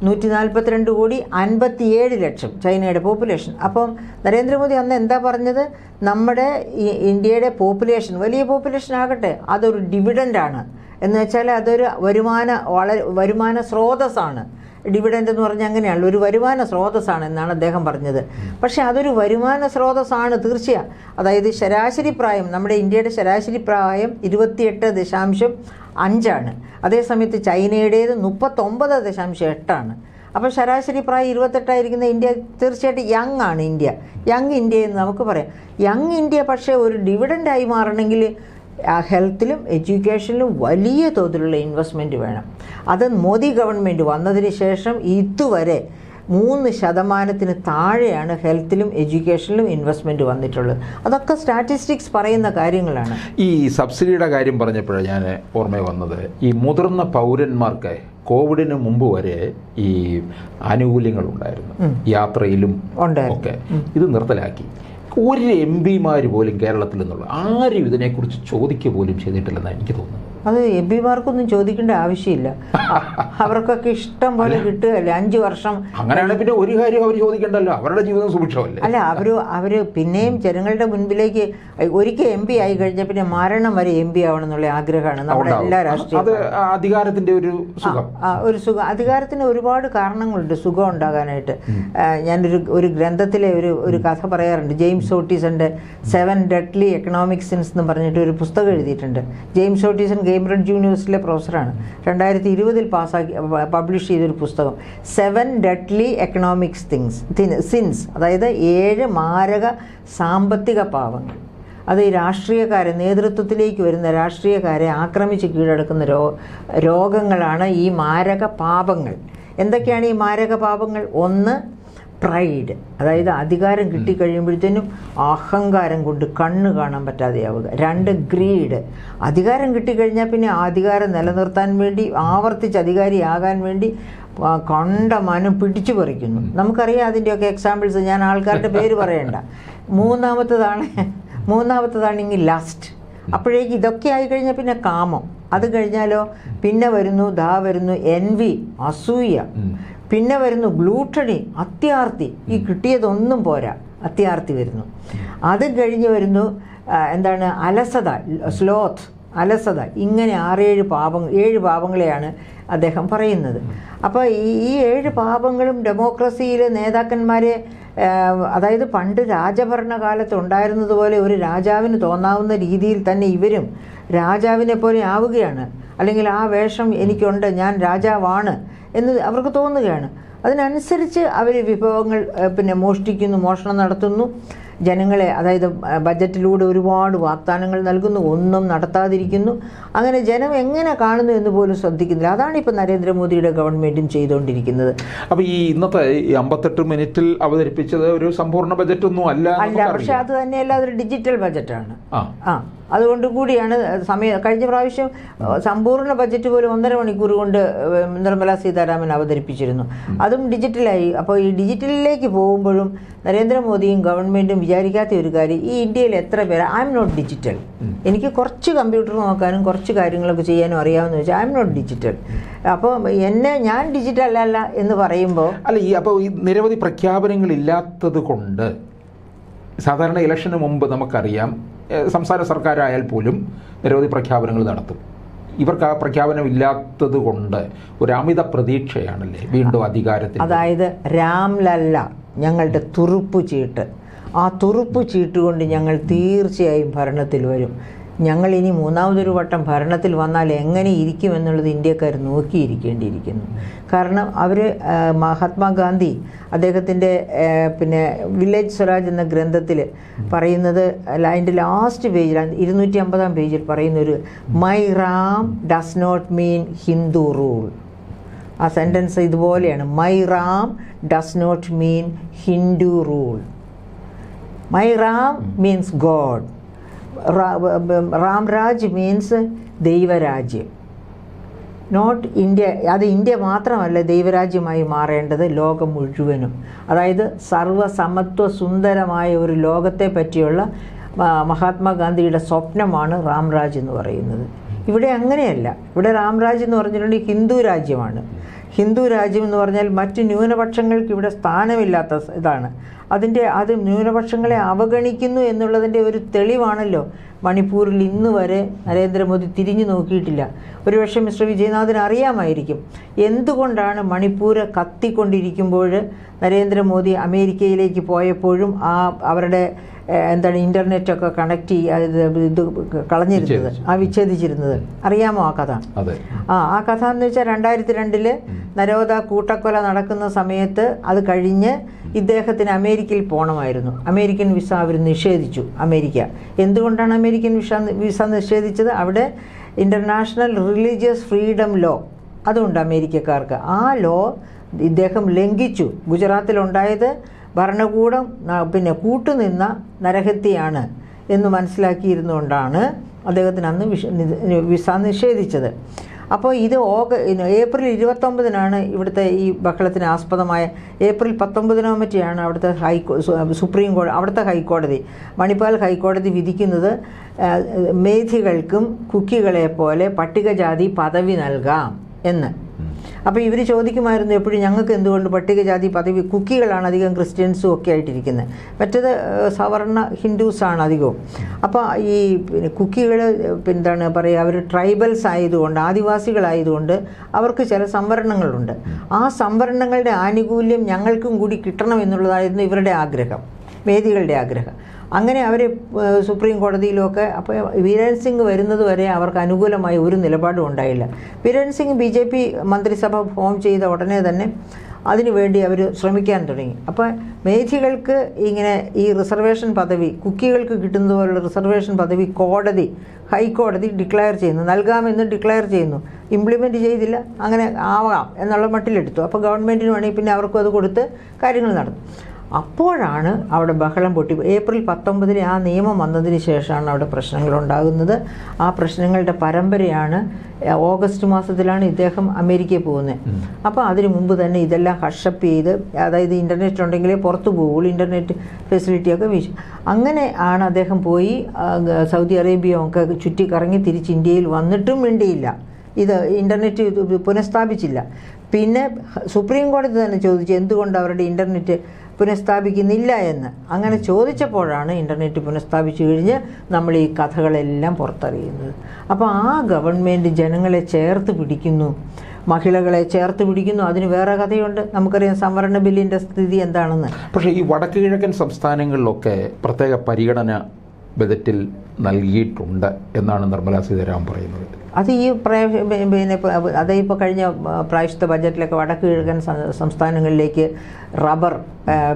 142 കോടി 57 ലക്ഷം ചൈനയുടെ പോപ്പുലേഷൻ. അപ്പം നരേന്ദ്രമോദി അന്ന് എന്താ പറഞ്ഞത്? നമ്മുടെ ഇന്ത്യയുടെ പോപ്പുലേഷൻ, വലിയ പോപ്പുലേഷൻ ആകട്ടെ, അതൊരു ഡിവിഡൻ്റാണ്. എന്ന് വെച്ചാൽ അതൊരു വരുമാന സ്രോതസ്സാണ്. ഡിവിഡൻ്റ് എന്ന് പറഞ്ഞാൽ അങ്ങനെയാണ്, ഒരു വരുമാന സ്രോതസ്സാണ് എന്നാണ് അദ്ദേഹം പറഞ്ഞത്. പക്ഷേ അതൊരു വരുമാന സ്രോതസ്സാണ് തീർച്ചയായും. അതായത് ശരാശരി പ്രായം, നമ്മുടെ ഇന്ത്യയുടെ ശരാശരി പ്രായം 28.5 അതേസമയത്ത് ചൈനയുടേത് 39.8. അപ്പോൾ ശരാശരി പ്രായം 28 ഇന്ത്യ തീർച്ചയായിട്ടും യങ് ആണ്. യങ് ഇന്ത്യ എന്ന് നമുക്ക് പറയാം. യങ് ഇന്ത്യ പക്ഷേ ഒരു ഡിവിഡൻ്റായി മാറണമെങ്കിൽ ഹെൽത്തിലും എഡ്യൂക്കേഷനിലും വലിയ തോതിലുള്ള ഇൻവെസ്റ്റ്മെൻറ്റ് വേണം. അത് മോദി ഗവൺമെൻറ് വന്നതിന് ശേഷം ഇതുവരെ 3% താഴെയാണ് ഹെൽത്തിലും എഡ്യൂക്കേഷനിലും ഇൻവെസ്റ്റ്മെൻറ്റ് വന്നിട്ടുള്ളത്. അതൊക്കെ സ്റ്റാറ്റിസ്റ്റിക്സ് പറയുന്ന കാര്യങ്ങളാണ്. ഈ സബ്സിഡിയുടെ കാര്യം പറഞ്ഞപ്പോഴാണ് ഞാൻ ഓർമ്മ വന്നത്, ഈ മുതിർന്ന പൗരന്മാർക്ക് കോവിഡിന് മുമ്പ് വരെ ഈ ആനുകൂല്യങ്ങളുണ്ടായിരുന്നു, യാത്രയിലും ഒക്കെ. ഇത് നിർത്തലാക്കി. ഒരു MP-മാർ പോലും കേരളത്തിൽ നിന്നുള്ള ആരും ഇതിനെക്കുറിച്ച് ചോദിക്കുക പോലും ചെയ്തിട്ടില്ലെന്നാണ് എനിക്ക് തോന്നുന്നത്. അത് MP-മാർക്കൊന്നും ചോദിക്കേണ്ട ആവശ്യമില്ല. അവർക്കൊക്കെ ഇഷ്ടം പോലെ കിട്ടുകയല്ലേ 5 വർഷം. അങ്ങനെയാണ് പിന്നെ ഒരു കാര്യം അവർ ചോദിക്കണ്ടല്ലോ, അവരുടെ ജീവിതം സുഭിക്ഷമല്ലേ. അല്ല, അവർ പിന്നെയും ജനങ്ങളുടെ മുൻപിലേക്ക് ഒരിക്കൽ MP ആയി കഴിഞ്ഞാൽ പിന്നെ മരണം വരെ MP ആവണം എന്നുള്ള ആഗ്രഹമാണ് നമ്മുടെ എല്ലാ രാഷ്ട്രീയ. അത് അധികാരത്തിൻ്റെ ഒരു സുഖം. അധികാരത്തിന് ഒരുപാട് കാരണങ്ങളുണ്ട് സുഖം ഉണ്ടാകാനായിട്ട്. ഞാനൊരു ഗ്രന്ഥത്തിലെ ഒരു കഥ പറയാറുണ്ട്. ജെയിംസ് ഓട്ടീസന്റെ 7 Deadly Economic Sins എന്ന് പറഞ്ഞിട്ട് ഒരു പുസ്തകം എഴുതിയിട്ടുണ്ട്. ജെയിംസ് ഓട്ടീസൺ കേംബ്രിഡ്ജ് യൂണിവേഴ്സിറ്റിയിലെ പ്രൊഫസറാണ്. 2020 പബ്ലിഷ് ചെയ്തൊരു പുസ്തകം 7 Deadly Economic Sins, അതായത് 7 മാരക സാമ്പത്തിക പാവങ്ങൾ. അത് ഈ നേതൃത്വത്തിലേക്ക് വരുന്ന രാഷ്ട്രീയക്കാരെ ആക്രമിച്ച് കീഴടക്കുന്ന രോഗങ്ങളാണ് ഈ മാരക പാപങ്ങൾ. എന്തൊക്കെയാണ് ഈ മാരക പാപങ്ങൾ? 1 പ്രൈഡ്, അതായത് അധികാരം കിട്ടിക്കഴിയുമ്പോഴത്തേനും അഹങ്കാരം കൊണ്ട് കണ്ണ് കാണാൻ പറ്റാതെയാവുക. 2 ഗ്രീഡ്, അധികാരം കിട്ടിക്കഴിഞ്ഞാൽ പിന്നെ അധികാരം നിലനിർത്താൻ വേണ്ടി ആവർത്തിച്ച് അധികാരിയാകാൻ വേണ്ടി കണ്ടമാനം പിടിച്ചു പറിക്കുന്നു. നമുക്കറിയാം അതിൻ്റെയൊക്കെ എക്സാമ്പിൾസ്, ഞാൻ ആൾക്കാരുടെ പേര് പറയണ്ട. മൂന്നാമത്തതാണെങ്കിൽ ലസ്റ്റ്. അപ്പോഴേക്ക് ഇതൊക്കെ ആയിക്കഴിഞ്ഞാൽ പിന്നെ കാമം. അത് കഴിഞ്ഞാലോ പിന്നെ വരുന്നു എൻവി, അസൂയ. പിന്നെ വരുന്നു ഗ്ലൂട്ടണി, അത്യാർത്തി. ഈ കിട്ടിയതൊന്നും പോരാ, അത്യാർത്തി വരുന്നു. അത് കഴിഞ്ഞ് വരുന്നു അലസത, സ്ലോത്ത്, അലസത. ഇങ്ങനെ 7 പാപങ്ങളെയാണ് അദ്ദേഹം പറയുന്നത്. അപ്പോൾ ഈ 7 പാപങ്ങളും ഡെമോക്രസിയിലെ നേതാക്കന്മാരെ അതായത് പണ്ട് രാജഭരണകാലത്ത് ഉണ്ടായിരുന്നതുപോലെ ഒരു രാജാവിന് തോന്നാവുന്ന രീതിയിൽ തന്നെ ഇവരും രാജാവിനെ പോലെ ആവുകയാണ്. അല്ലെങ്കിൽ ആ വേഷം എനിക്കുണ്ട്, ഞാൻ രാജാവാണ് എന്ന് അവർക്ക് തോന്നുകയാണ്. അതിനനുസരിച്ച് അവർ വിഭവങ്ങൾ മോഷ്ടിക്കുന്നു, മോഷണം നടത്തുന്നു, ജനങ്ങളെ, അതായത് ബജറ്റിലൂടെ ഒരുപാട് വാഗ്ദാനങ്ങൾ നൽകുന്നു, ഒന്നും നടത്താതിരിക്കുന്നു. അങ്ങനെ ജനം എങ്ങനെ കാണുന്നു എന്ന് പോലും ശ്രദ്ധിക്കുന്നില്ല. അതാണ് ഇപ്പോൾ നരേന്ദ്രമോദിയുടെ ഗവൺമെൻറ്റും ചെയ്തുകൊണ്ടിരിക്കുന്നത്. അപ്പോൾ ഈ ഇന്നത്തെ 58 മിനിറ്റിൽ അവതരിപ്പിച്ചത് ഒരു സമ്പൂർണ്ണ ബജറ്റൊന്നും അല്ല. പക്ഷെ അത് തന്നെയല്ല, അതൊരു ഡിജിറ്റൽ ബജറ്റാണ്. അതുകൊണ്ട് കൂടിയാണ് കഴിഞ്ഞ പ്രാവശ്യം സമ്പൂർണ്ണ ബജറ്റ് പോലും 1.5 മണിക്കൂർ കൊണ്ട് നിർമ്മല സീതാരാമൻ അവതരിപ്പിച്ചിരുന്നു. അതും ഡിജിറ്റലായി. അപ്പോൾ ഈ ഡിജിറ്റലിലേക്ക് പോകുമ്പോഴും നരേന്ദ്രമോദിയും ഗവൺമെൻറ്റും വിചാരിക്കാത്ത ഒരു കാര്യം, ഈ ഇന്ത്യയിൽ എത്ര പേര് ഐ എം നോട്ട് ഡിജിറ്റൽ, എനിക്ക് കുറച്ച് കമ്പ്യൂട്ടർ നോക്കാനും കുറച്ച് കാര്യങ്ങളൊക്കെ ചെയ്യാനും അറിയാമെന്ന് വെച്ചാൽ ഐ എം നോട്ട് ഡിജിറ്റൽ. അപ്പോൾ ഞാൻ ഡിജിറ്റൽ അല്ല എന്ന് പറയുമ്പോൾ അപ്പോൾ ഈ നിരവധി പ്രഖ്യാപനങ്ങളില്ലാത്തത് കൊണ്ട് സാധാരണ ഇലക്ഷന് മുമ്പ് നമുക്കറിയാം സംസ്ഥാന സർക്കാരായാൽ പോലും നിരവധി പ്രഖ്യാപനങ്ങൾ നടത്തും. ഇവർക്ക് ആ പ്രഖ്യാപനം ഇല്ലാത്തത് കൊണ്ട് ഒരു അമിത പ്രതീക്ഷയാണല്ലേ വീണ്ടും അധികാരത്തിൽ. അതായത് രാംലല്ല ഞങ്ങളുടെ തുറുപ്പ് ചീട്ട്, ആ തുറുപ്പ് ചീട്ട് കൊണ്ട് ഞങ്ങൾ തീർച്ചയായും ഭരണത്തിൽ വരും. ഞങ്ങൾ ഇനി മൂന്നാമതൊരു വട്ടം ഭരണത്തിൽ വന്നാൽ എങ്ങനെ ഇരിക്കുമെന്നുള്ളത് ഇന്ത്യക്കാർ നോക്കിയിരിക്കേണ്ടിയിരിക്കുന്നു. കാരണം അവർ മഹാത്മാഗാന്ധി അദ്ദേഹത്തിൻ്റെ വില്ലേജ് സ്വരാജ് എന്ന ഗ്രന്ഥത്തിൽ പറയുന്നത്, അതിൻ്റെ ലാസ്റ്റ് പേജിൽ 250-ാം പേജിൽ പറയുന്നൊരു my Ram does not mean Hindu rule. ആ സെൻറ്റൻസ് ഇതുപോലെയാണ്, my Ram does not mean Hindu rule. My Ram means god, Ramraj means ദൈവരാജ്യം, നോട്ട് ഇന്ത്യ. അത് ഇന്ത്യ മാത്രമല്ല ദൈവരാജ്യമായി മാറേണ്ടത് ലോകം മുഴുവനും. അതായത് സർവ്വസമത്വ സുന്ദരമായ ഒരു ലോകത്തെ പറ്റിയുള്ള മഹാത്മാഗാന്ധിയുടെ സ്വപ്നമാണ് റാംരാജ് എന്ന് പറയുന്നത്. ഇവിടെ അങ്ങനെയല്ല. ഇവിടെ റാംരാജ് എന്ന് പറഞ്ഞിട്ടുണ്ടെങ്കിൽ ഹിന്ദു രാജ്യമാണ്. ഹിന്ദു രാജ്യം എന്ന് പറഞ്ഞാൽ മറ്റ് ന്യൂനപക്ഷങ്ങൾക്ക് ഇവിടെ സ്ഥാനമില്ലാത്ത ഇതാണ്. അത് ന്യൂനപക്ഷങ്ങളെ അവഗണിക്കുന്നു എന്നുള്ളതിൻ്റെ ഒരു തെളിവാണല്ലോ. മണിപ്പൂരിൽ ഇന്ന് വരെ നരേന്ദ്രമോദി തിരിഞ്ഞു നോക്കിയിട്ടില്ല. ഒരുപക്ഷെ മിസ്റ്റർ വിജയനാഥിന് അറിയാമായിരിക്കും എന്തുകൊണ്ടാണ് മണിപ്പൂര് കത്തിക്കൊണ്ടിരിക്കുമ്പോൾ നരേന്ദ്രമോദി അമേരിക്കയിലേക്ക് പോയപ്പോഴും അവരുടെ ഇൻ്റർനെറ്റൊക്കെ കണക്ട് ഇത് കളഞ്ഞിരുന്നത്, വിച്ഛേദിച്ചിരുന്നത്. അറിയാമോ ആ കഥ? ആ കഥ എന്ന് വെച്ചാൽ 2002 നരോദ കൂട്ടക്കൊല നടക്കുന്ന സമയത്ത് അത് കഴിഞ്ഞ് ഇദ്ദേഹത്തിന് അമേരിക്കയിൽ പോകണമായിരുന്നു. അമേരിക്കൻ വിസ അവർ നിഷേധിച്ചു. അമേരിക്ക എന്തുകൊണ്ടാണ് അമേരിക്കൻ വിസ നിഷേധിച്ചത്? അവിടെ ഇൻ്റർനാഷണൽ റിലീജിയസ് ഫ്രീഡം ലോ അതുണ്ട് അമേരിക്കക്കാർക്ക്. ആ ലോ ഇദ്ദേഹം ലംഘിച്ചു. ഗുജറാത്തിലുണ്ടായത് ഭരണകൂടം കൂട്ടുനിന്ന നരഹത്യയാണ് എന്ന് മനസ്സിലാക്കിയിരുന്നുകൊണ്ടാണ് അദ്ദേഹത്തിന് അന്ന് വിസ നിഷേധിച്ചത്. അപ്പോൾ ഇത് ഏപ്രിൽ 29-നാണ് ഇവിടുത്തെ ഈ ബഹളത്തിന് ആസ്പദമായ. ഏപ്രിൽ 19-നോ മറ്റെയാണ് അവിടുത്തെ സുപ്രീം കോടതി, അവിടുത്തെ ഹൈക്കോടതി, മണിപ്പാൽ ഹൈക്കോടതി വിധിക്കുന്നത് മേധികൾക്കും കുക്കികളെ പോലെ പട്ടികജാതി പദവി നൽകാം എന്ന്. അപ്പോൾ ഇവർ ചോദിക്കുമായിരുന്നു എപ്പോഴും, ഞങ്ങൾക്ക് എന്തുകൊണ്ട് പട്ടികജാതി പദവി? കുക്കികളാണ് അധികം ക്രിസ്ത്യൻസും ഒക്കെ ആയിട്ടിരിക്കുന്നത്, മറ്റേത് സവർണ ഹിന്ദുസാണ് അധികവും. അപ്പോൾ ഈ കുക്കികൾ എന്താണ് പറയുക, അവർ ട്രൈബൽസ് ആയതുകൊണ്ട്, ആദിവാസികളായതുകൊണ്ട് അവർക്ക് ചില സംവരണങ്ങളുണ്ട്. ആ സംവരണങ്ങളുടെ ആനുകൂല്യം ഞങ്ങൾക്കും കൂടി കിട്ടണം എന്നുള്ളതായിരുന്നു ഇവരുടെ ആഗ്രഹം, മേധികളുടെ ആഗ്രഹം. അങ്ങനെ അവർ സുപ്രീം കോടതിയിലൊക്കെ. അപ്പോൾ വീരൻ സിംഗ് വരുന്നത് വരെ അവർക്ക് അനുകൂലമായി ഒരു നിലപാടും ഉണ്ടായില്ല. വീരൻ സിംഗ് BJP മന്ത്രിസഭ ഫോം ചെയ്ത ഉടനെ തന്നെ അതിനുവേണ്ടി അവർ ശ്രമിക്കാൻ തുടങ്ങി. അപ്പോൾ മേധികൾക്ക് ഇങ്ങനെ ഈ റിസർവേഷൻ പദവി, കുക്കികൾക്ക് കിട്ടുന്നത് പോലുള്ള റിസർവേഷൻ പദവി ഹൈക്കോടതി ഡിക്ലെയർ ചെയ്യുന്നു, നൽകാമെന്ന് ഡിക്ലെയർ ചെയ്യുന്നു. ഇംപ്ലിമെൻറ്റ് ചെയ്തില്ല, അങ്ങനെ ആവാം എന്നുള്ള മട്ടിലെടുത്തു. അപ്പോൾ ഗവൺമെൻറ്റിന് വേണമെങ്കിൽ പിന്നെ അവർക്കും അത് കൊടുത്ത് കാര്യങ്ങൾ നടന്നു. അപ്പോഴാണ് അവിടെ ബഹളം പൊട്ടി. ഏപ്രിൽ 19 ആ നിയമം വന്നതിന് ശേഷമാണ് അവിടെ പ്രശ്നങ്ങളുണ്ടാകുന്നത്. ആ പ്രശ്നങ്ങളുടെ പരമ്പരയാണ്. ഓഗസ്റ്റ് മാസത്തിലാണ് ഇദ്ദേഹം അമേരിക്കയിൽ പോകുന്നത്. അപ്പോൾ അതിനു മുമ്പ് തന്നെ ഇതെല്ലാം ഹഷപ്പ് ചെയ്ത്, അതായത് ഇൻ്റർനെറ്റ് ഉണ്ടെങ്കിലേ പുറത്തു പോകുള്ളൂ, ഇൻ്റർനെറ്റ് ഫെസിലിറ്റിയൊക്കെ വീശി. അങ്ങനെ ആണ് അദ്ദേഹം പോയി സൗദി അറേബ്യ ഒക്കെ ചുറ്റിക്കറങ്ങി തിരിച്ച് ഇന്ത്യയിൽ വന്നിട്ടും വേണ്ടിയില്ല, ഇത് ഇൻ്റർനെറ്റ് പുനഃസ്ഥാപിച്ചില്ല. പിന്നെ സുപ്രീം കോടതി തന്നെ ചോദിച്ചു എന്തുകൊണ്ട് അവരുടെ ഇൻ്റർനെറ്റ് പുനഃസ്ഥാപിക്കുന്നില്ല എന്ന്. അങ്ങനെ ചോദിച്ചപ്പോഴാണ് ഇൻ്റർനെറ്റ് പുനഃസ്ഥാപിച്ചു കഴിഞ്ഞ് നമ്മൾ ഈ കഥകളെല്ലാം പുറത്തറിയുന്നത്. അപ്പോൾ ആ ഗവൺമെൻറ് ജനങ്ങളെ ചേർത്ത് പിടിക്കുന്നു, മഹിളകളെ ചേർത്ത് പിടിക്കുന്നു. അതിന് വേറെ കഥയുണ്ട്. നമുക്കറിയാം സംവരണ ബില്ലിൻ്റെ സ്ഥിതി എന്താണെന്ന്. പക്ഷേ ഈ വടക്ക് കിഴക്കൻ സംസ്ഥാനങ്ങളിലൊക്കെ പ്രത്യേക പരിഗണന ബജറ്റിൽ നൽകിയിട്ടുണ്ട് എന്നാണ് നിർമ്മലാ സീതാരാമൻ പറയുന്നത്. അത് ഈ പിന്നെ അത് ഇപ്പോൾ കഴിഞ്ഞ പ്രാവശ്യത്തെ ബജറ്റിലൊക്കെ വടക്ക് കിഴക്കൻ സംസ്ഥാനങ്ങളിലേക്ക് റബ്ബർ,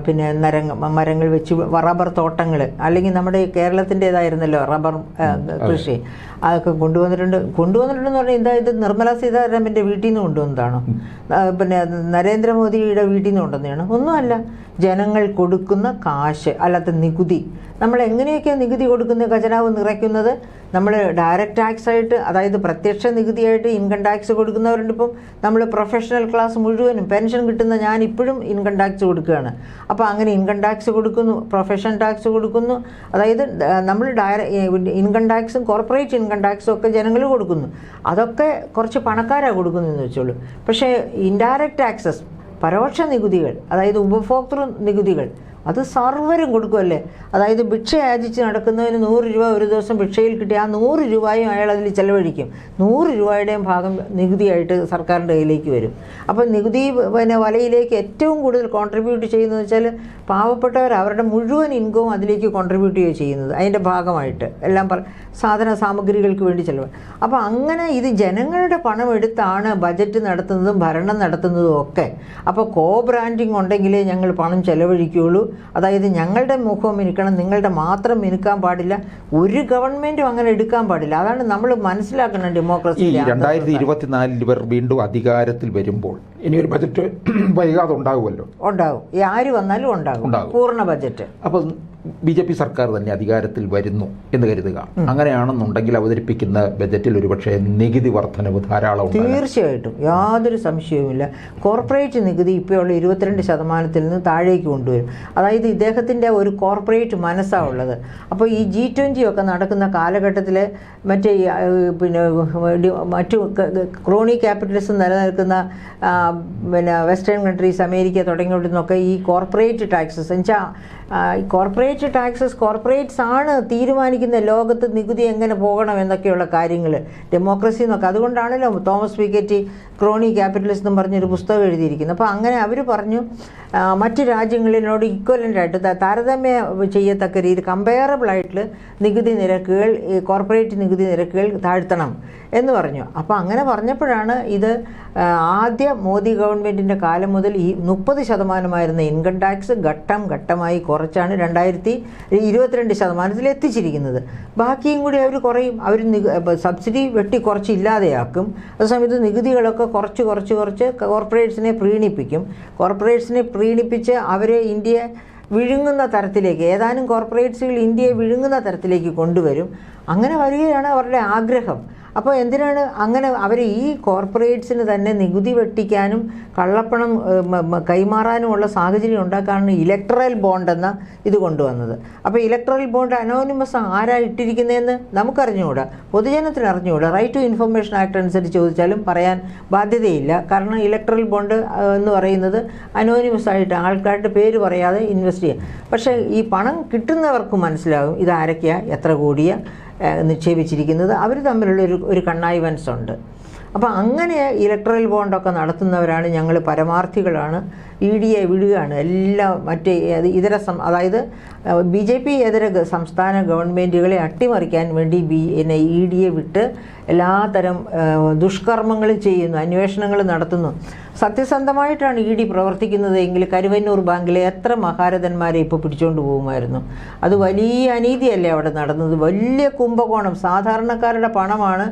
പിന്നെ മരങ്ങൾ വെച്ച് റബ്ബർ തോട്ടങ്ങൾ, അല്ലെങ്കിൽ നമ്മുടെ കേരളത്തിൻ്റേതായിരുന്നല്ലോ റബ്ബർ കൃഷി, അതൊക്കെ കൊണ്ടുവന്നിട്ടുണ്ടെന്ന് പറഞ്ഞാൽ എന്താ, ഇത് നിർമ്മലാ സീതാരാമൻ്റെ വീട്ടിൽ നിന്ന് കൊണ്ടുവന്നതാണോ, പിന്നെ നരേന്ദ്രമോദിയുടെ വീട്ടിൽ നിന്ന് കൊണ്ടുവന്നതാണ്? ഒന്നുമല്ല. ജനങ്ങൾ കൊടുക്കുന്ന കാശ്, അല്ലാത്ത നികുതി. നമ്മൾ എങ്ങനെയൊക്കെയാണ് നികുതി കൊടുക്കുന്നത്, ഖജനാവ് നിറയ്ക്കുന്നത്? നമ്മൾ ഡയറക്റ്റ് ടാക്സ് ആയിട്ട്, അതായത് പ്രത്യക്ഷ നികുതിയായിട്ട് ഇൻകം ടാക്സ് കൊടുക്കുന്നവരുണ്ട്. ഇപ്പം നമ്മൾ പ്രൊഫഷണൽ ക്ലാസ് മുഴുവനും പെൻഷൻ കിട്ടുന്ന ഞാൻ ഇപ്പോഴും ഇൻകം ടാക്സ് കൊടുക്കുകയാണ്. അപ്പോൾ അങ്ങനെ ഇൻകം ടാക്സ് കൊടുക്കുന്നു, പ്രൊഫഷൻ ടാക്സ് കൊടുക്കുന്നു. അതായത് നമ്മൾ ഇൻകം ടാക്സും കോർപ്പറേറ്റ് ഇൻകം ടാക്സും ഒക്കെ ജനങ്ങൾ കൊടുക്കുന്നു. അതൊക്കെ കുറച്ച് പണക്കാരാണ് കൊടുക്കുന്നതെന്ന് വെച്ചോളൂ. പക്ഷേ ഇൻഡയറക്റ്റ് ടാക്സസ്, പരോക്ഷ നികുതികൾ, അതായത് ഉപഭോക്തൃ നികുതികൾ, അത് സർവരും കൊടുക്കുമല്ലേ. അതായത് ഭിക്ഷ യാചിച്ച് നടക്കുന്നതിന് 100 രൂപ ഒരു ദിവസം ഭിക്ഷയിൽ കിട്ടി, ആ 100 രൂപയും അയാൾ അതിൽ ചെലവഴിക്കും. 100 രൂപയുടെയും ഭാഗം നികുതിയായിട്ട് സർക്കാരിൻ്റെ കയ്യിലേക്ക് വരും. അപ്പോൾ നികുതി പിന്നെ വലയിലേക്ക് ഏറ്റവും കൂടുതൽ കോൺട്രിബ്യൂട്ട് ചെയ്യുന്നതെന്ന് വെച്ചാൽ പാവപ്പെട്ടവർ അവരുടെ മുഴുവൻ ഇൻകവും അതിലേക്ക് കോൺട്രിബ്യൂട്ട് ചെയ്യുന്നത്, അതിൻ്റെ ഭാഗമായിട്ട് എല്ലാം സാധന സാമഗ്രികൾക്ക് വേണ്ടി ചെലവ്. അപ്പോൾ അങ്ങനെ ഇത് ജനങ്ങളുടെ പണം എടുത്താണ് ബജറ്റ് നടത്തുന്നതും ഭരണം നടത്തുന്നതും ഒക്കെ. അപ്പോൾ കോ ബ്രാൻഡിങ് ഉണ്ടെങ്കിലേ ഞങ്ങൾ പണം ചെലവഴിക്കുകയുള്ളൂ. അതായത് ഞങ്ങളുടെ മുഖം മിനുക്കണം, നിങ്ങളുടെ മാത്രം മിനുക്കാൻ പാടില്ല. ഒരു ഗവൺമെൻറ്റും അങ്ങനെ എടുക്കാൻ പാടില്ല. അതാണ് നമ്മൾ മനസ്സിലാക്കണം ഡെമോക്രസി. 2024 ഇവർ വീണ്ടും അധികാരത്തിൽ വരുമ്പോൾ ഇനിയൊരു ബജറ്റ് വൈകാതെ ഉണ്ടാകുമല്ലോ. ഉണ്ടാകും, ആര് വന്നാലും ഉണ്ടാകും പൂർണ്ണ ബജറ്റ്. അപ്പം BJP സർക്കാർ തന്നെ അധികാരത്തിൽ വരുന്നു എന്ന് കരുതുക. അങ്ങനെയാണെന്നുണ്ടെങ്കിൽ അവതരിപ്പിക്കുന്ന ബജറ്റിൽ ഒരുപക്ഷെ നികുതി വർധനവ് ധാരാളം. തീർച്ചയായിട്ടും, യാതൊരു സംശയവുമില്ല. കോർപ്പറേറ്റ് നികുതി ഇപ്പോഴുള്ള 22% നിന്ന് താഴേക്ക് കൊണ്ടുവരും. അതായത് ഇദ്ദേഹത്തിൻ്റെ ഒരു കോർപ്പറേറ്റ് മനസ്സാണ് ഉള്ളത്. അപ്പോൾ ഈ G20 ഒക്കെ നടക്കുന്ന കാലഘട്ടത്തിൽ മറ്റേ പിന്നെ മറ്റു ക്രോണി ക്യാപിറ്റലിസം നിലനിൽക്കുന്ന പിന്നെ വെസ്റ്റേൺ കൺട്രീസ്, അമേരിക്ക തുടങ്ങിയവിടുന്നൊക്കെ ഈ കോർപ്പറേറ്റ് ടാക്സസ് എന്നുവെച്ചാൽ കോർപ്പറേറ്റ്സ് ആണ് തീരുമാനിക്കുന്നത് ലോകത്ത് നികുതി എങ്ങനെ പോകണം എന്നൊക്കെയുള്ള കാര്യങ്ങൾ, ഡെമോക്രസി എന്നൊക്കെ. അതുകൊണ്ടാണല്ലോ തോമസ് പിക്കറ്റി ക്രോണി ക്യാപിറ്റലിസം എന്ന് പറഞ്ഞൊരു പുസ്തകം എഴുതിയിരിക്കുന്നത്. അപ്പോൾ അങ്ങനെ അവർ പറഞ്ഞു മറ്റ് രാജ്യങ്ങളിനോട് ഇക്വലൻ്റായിട്ട് താരതമ്യം ചെയ്യത്തക്ക രീതി കമ്പയറബിളായിട്ട് നികുതി നിരക്കുകൾ, ഈ കോർപ്പറേറ്റ് നികുതി നിരക്കുകൾ താഴ്ത്തണം എന്ന് പറഞ്ഞു. അപ്പോൾ അങ്ങനെ പറഞ്ഞപ്പോഴാണ് ഇത് ആദ്യ മോദി ഗവൺമെൻറ്റിൻ്റെ കാലം മുതൽ ഈ 30% ഇൻകം ടാക്സ് ഘട്ടം ഘട്ടമായി കുറച്ചാണ് 2022% എത്തിച്ചിരിക്കുന്നത്. ബാക്കിയും കൂടി അവർ കുറയും. അവർ സബ്സിഡി വെട്ടി കുറച്ച് ഇല്ലാതെയാക്കും. അതേസമയത്ത് നികുതികളൊക്കെ കുറച്ച് കോർപ്പറേറ്റ്സിനെ പ്രീണിപ്പിച്ച് അവരെ ഇന്ത്യയെ വിഴുങ്ങുന്ന തരത്തിലേക്ക്, ഏതാനും കോർപ്പറേറ്റ്സുകൾ ഇന്ത്യയെ വിഴുങ്ങുന്ന തരത്തിലേക്ക് കൊണ്ടുവരും. അങ്ങനെ വരികയാണ് അവരുടെ ആഗ്രഹം. അപ്പോൾ എന്തിനാണ് അങ്ങനെ അവർ ഈ കോർപ്പറേറ്റ്സിന് തന്നെ നികുതി വെട്ടിക്കാനും കള്ളപ്പണം കൈമാറാനുമുള്ള സാഹചര്യം ഉണ്ടാക്കാനാണ് ഇലക്ട്രൽ ബോണ്ട് എന്ന ഇത് കൊണ്ടുവന്നത്. അപ്പോൾ ഇലക്ട്രൽ ബോണ്ട് അനോണിമസ് ആരാ ഇട്ടിരിക്കുന്നതെന്ന് നമുക്കറിഞ്ഞുകൂടാ, പൊതുജനത്തിന് അറിഞ്ഞുകൂടാ. റൈറ്റ് ടു ഇൻഫർമേഷൻ ആക്ട് അനുസരിച്ച് ചോദിച്ചാലും പറയാൻ ബാധ്യതയില്ല. കാരണം ഇലക്ട്രൽ ബോണ്ട് എന്ന് പറയുന്നത് അനോണിമസ് ആയിട്ട് ആൾക്കാരുടെ പേര് പറയാതെ ഇൻവെസ്റ്റ് ചെയ്യാം. പക്ഷേ ഈ പണം കിട്ടുന്നവർക്ക് മനസ്സിലാകും ഇതാരൊക്കെയാണ് എത്ര കോടിയാണ് നിക്ഷേപിച്ചിരിക്കുന്നത്. അവർ തമ്മിലുള്ള ഒരു കണ്ണായിവൻസ് ഉണ്ട്. അപ്പോൾ അങ്ങനെ ഇലക്ട്രൽ ബോണ്ടൊക്കെ നടത്തുന്നവരാണ് ഞങ്ങൾ, പരമാർത്ഥികളാണ്. ED വിടുകയാണ് എല്ലാ മറ്റേ അതായത് BJP ഇതര സംസ്ഥാന ഗവൺമെൻറ്റുകളെ അട്ടിമറിക്കാൻ വേണ്ടി ED വിട്ട് എല്ലാത്തരം ദുഷ്കർമ്മങ്ങളും ചെയ്യുന്നു, അന്വേഷണങ്ങൾ നടത്തുന്നു. സത്യസന്ധമായിട്ടാണ് ED പ്രവർത്തിക്കുന്നത് എങ്കിൽ കരുവന്നൂർ ബാങ്കിലെ എത്ര മഹാരഥന്മാരെ ഇപ്പോൾ പിടിച്ചുകൊണ്ട് പോകുമായിരുന്നു. അത് വലിയ അനീതിയല്ലേ അവിടെ നടന്നത്, വലിയ കുംഭകോണം. സാധാരണക്കാരുടെ പണമാണ്,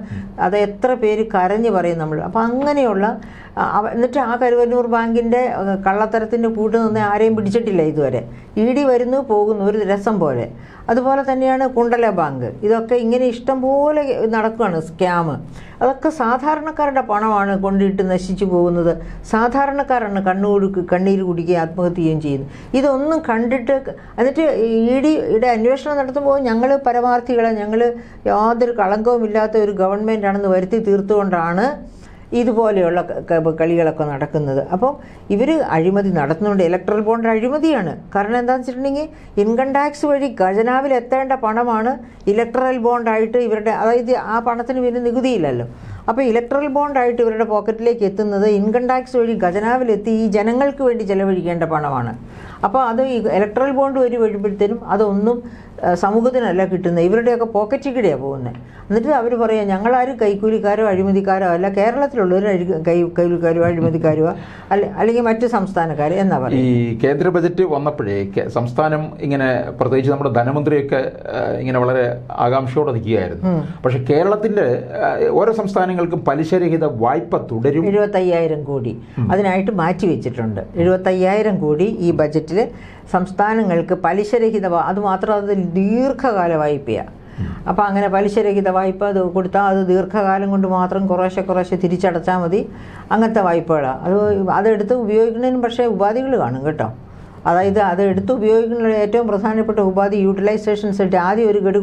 അത് എത്ര പേര് കരഞ്ഞു പറയും നമ്മൾ. അപ്പോൾ അങ്ങനെയുള്ള എന്നിട്ട് ആ കരുവന്നൂർ ബാങ്കിൻ്റെ കള്ളത്തരത്തിൻ്റെ കൂട്ട് നിന്ന് ആരെയും പിടിച്ചിട്ടില്ല ഇതുവരെ. ED വരുന്നു പോകുന്നു, ഒരു രസം പോലെ. അതുപോലെ തന്നെയാണ് കുണ്ടല ബാങ്ക്. ഇതൊക്കെ ഇങ്ങനെ ഇഷ്ടം പോലെ നടക്കുകയാണ് സ്കാം. അതൊക്കെ സാധാരണക്കാരുടെ പണമാണ് കൊണ്ടിട്ട് നശിച്ചു പോകുന്നത്. സാധാരണക്കാരാണ് കണ്ണീര് കുടിക്കുകയും ആത്മഹത്യ ചെയ്യുകയും ചെയ്യുന്നത്. ഇതൊന്നും കണ്ടിട്ട് എന്നിട്ട് EDയുടെ അന്വേഷണം നടത്തുമ്പോൾ ഞങ്ങൾ പരമാർത്ഥികളെ, ഞങ്ങൾ യാതൊരു കളങ്കവുമില്ലാത്ത ഒരു ഗവൺമെൻറ്റാണെന്ന് വരുത്തി തീർത്തുകൊണ്ടാണ് ഇതുപോലെയുള്ള കളികളൊക്കെ നടക്കുന്നത്. അപ്പോൾ ഇവർ അഴിമതി നടത്തുന്നുണ്ട്. ഇലക്ട്രൽ ബോണ്ട് അഴിമതിയാണ്. കാരണം എന്താണെന്ന് വെച്ചിട്ടുണ്ടെങ്കിൽ ഇൻകം ടാക്സ് വഴി ഖജനാവിൽ എത്തേണ്ട പണമാണ് ഇലക്ട്രൽ ബോണ്ടായിട്ട് ഇവരുടെ, അതായത് ആ പണത്തിന് പിന്നെ നികുതിയില്ലല്ലോ. അപ്പോൾ ഇലക്ട്രൽ ബോണ്ടായിട്ട് ഇവരുടെ പോക്കറ്റിലേക്ക് എത്തുന്നത് ഇൻകം ടാക്സ് വഴി ഖജനാവിലെത്തി ഈ ജനങ്ങൾക്ക് വേണ്ടി ചെലവഴിക്കേണ്ട പണമാണ്. അപ്പോൾ അത് ഈ ഇലക്ട്രൽ ബോണ്ട് വഴി വരുമ്പോഴത്തേനും അതൊന്നും സമൂഹത്തിനല്ല കിട്ടുന്നത്, ഇവരുടെയൊക്കെ പോക്കറ്റിൽ കൂടെയാണ് പോകുന്നത്. എന്നിട്ട് അവർ പറയാം ഞങ്ങളാരും കൈക്കൂലിക്കാരോ അഴിമതിക്കാരോ അല്ല, കേരളത്തിലുള്ളവർ കൈക്കൂലിക്കാരോ അഴിമതിക്കാരോ അല്ലെങ്കിൽ മറ്റു സംസ്ഥാനക്കാർ എന്നാ പറയും. ഈ കേന്ദ്ര ബജറ്റ് വന്നപ്പോഴേ സംസ്ഥാനം ഇങ്ങനെ പ്രത്യേകിച്ച് നമ്മുടെ ധനമന്ത്രിയൊക്കെ ഇങ്ങനെ വളരെ ആകാംക്ഷയോടെ നിൽക്കുകയായിരുന്നു. പക്ഷെ കേരളത്തിന്റെ ഓരോ സംസ്ഥാനങ്ങൾക്കും പലിശരഹിത വായ്പ തുടരും. 75,000 കോടി അതിനായിട്ട് മാറ്റി വെച്ചിട്ടുണ്ട്. 75,000 കോടി ഈ ബജറ്റിൽ സംസ്ഥാനങ്ങൾക്ക് പലിശരഹിത, അതുമാത്രം അത് ദീർഘകാല വായ്പയാണ്. അപ്പോൾ അങ്ങനെ പലിശരഹിത വായ്പ അത് കൊടുത്താൽ അത് ദീർഘകാലം കൊണ്ട് മാത്രം കുറേശ്ശെ തിരിച്ചടച്ചാൽ മതി. അങ്ങനത്തെ വായ്പകളാണ്. അതെടുത്ത് ഉപയോഗിക്കുന്നതിനും പക്ഷേ ഉപാധികൾ കാണും കേട്ടോ. അതായത് അത് എടുത്ത് ഉപയോഗിക്കുന്ന ഏറ്റവും പ്രധാനപ്പെട്ട ഉപാധി യൂട്ടിലൈസേഷൻ സർട്ടിഫിക്കറ്റ്. ആദ്യം ഒരു ഗഡു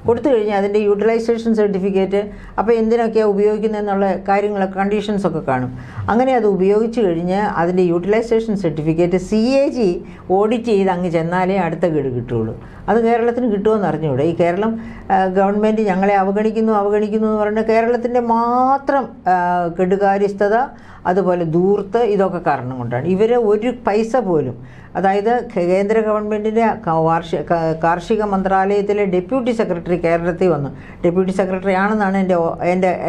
കൊടുത്തു കഴിഞ്ഞാൽ അതിൻ്റെ യൂട്ടിലൈസേഷൻ സർട്ടിഫിക്കറ്റ് അപ്പോൾ എന്തിനൊക്കെയാണ് ഉപയോഗിക്കുന്നതെന്നുള്ള കാര്യങ്ങളൊക്കെ കണ്ടീഷൻസൊക്കെ കാണും. അങ്ങനെ അത് ഉപയോഗിച്ച് കഴിഞ്ഞ് അതിൻ്റെ യൂട്ടിലൈസേഷൻ സർട്ടിഫിക്കറ്റ് CAG ഓഡിറ്റ് ചെയ്ത് അങ്ങ് ചെന്നാലേ അടുത്ത ഗഡു കിട്ടുകയുള്ളൂ. അത് കേരളത്തിന് കിട്ടുമെന്ന് അറിഞ്ഞുകൂടെ? ഈ കേരളം ഗവൺമെൻറ് ഞങ്ങളെ അവഗണിക്കുന്നു എന്ന് പറഞ്ഞാൽ കേരളത്തിൻ്റെ മാത്രം കെടുകാര്യസ്ഥത അതുപോലെ ധൂർത്ത് ഇതൊക്കെ കാരണം കൊണ്ടാണ്. ഇവർ ഒരു പൈസ പോലും, അതായത് കേന്ദ്ര ഗവൺമെൻറ്റിൻ്റെ കാർഷിക മന്ത്രാലയത്തിലെ ഡെപ്യൂട്ടി സെക്രട്ടറി കേരളത്തിൽ വന്നു. ഡെപ്യൂട്ടി സെക്രട്ടറി ആണെന്നാണ്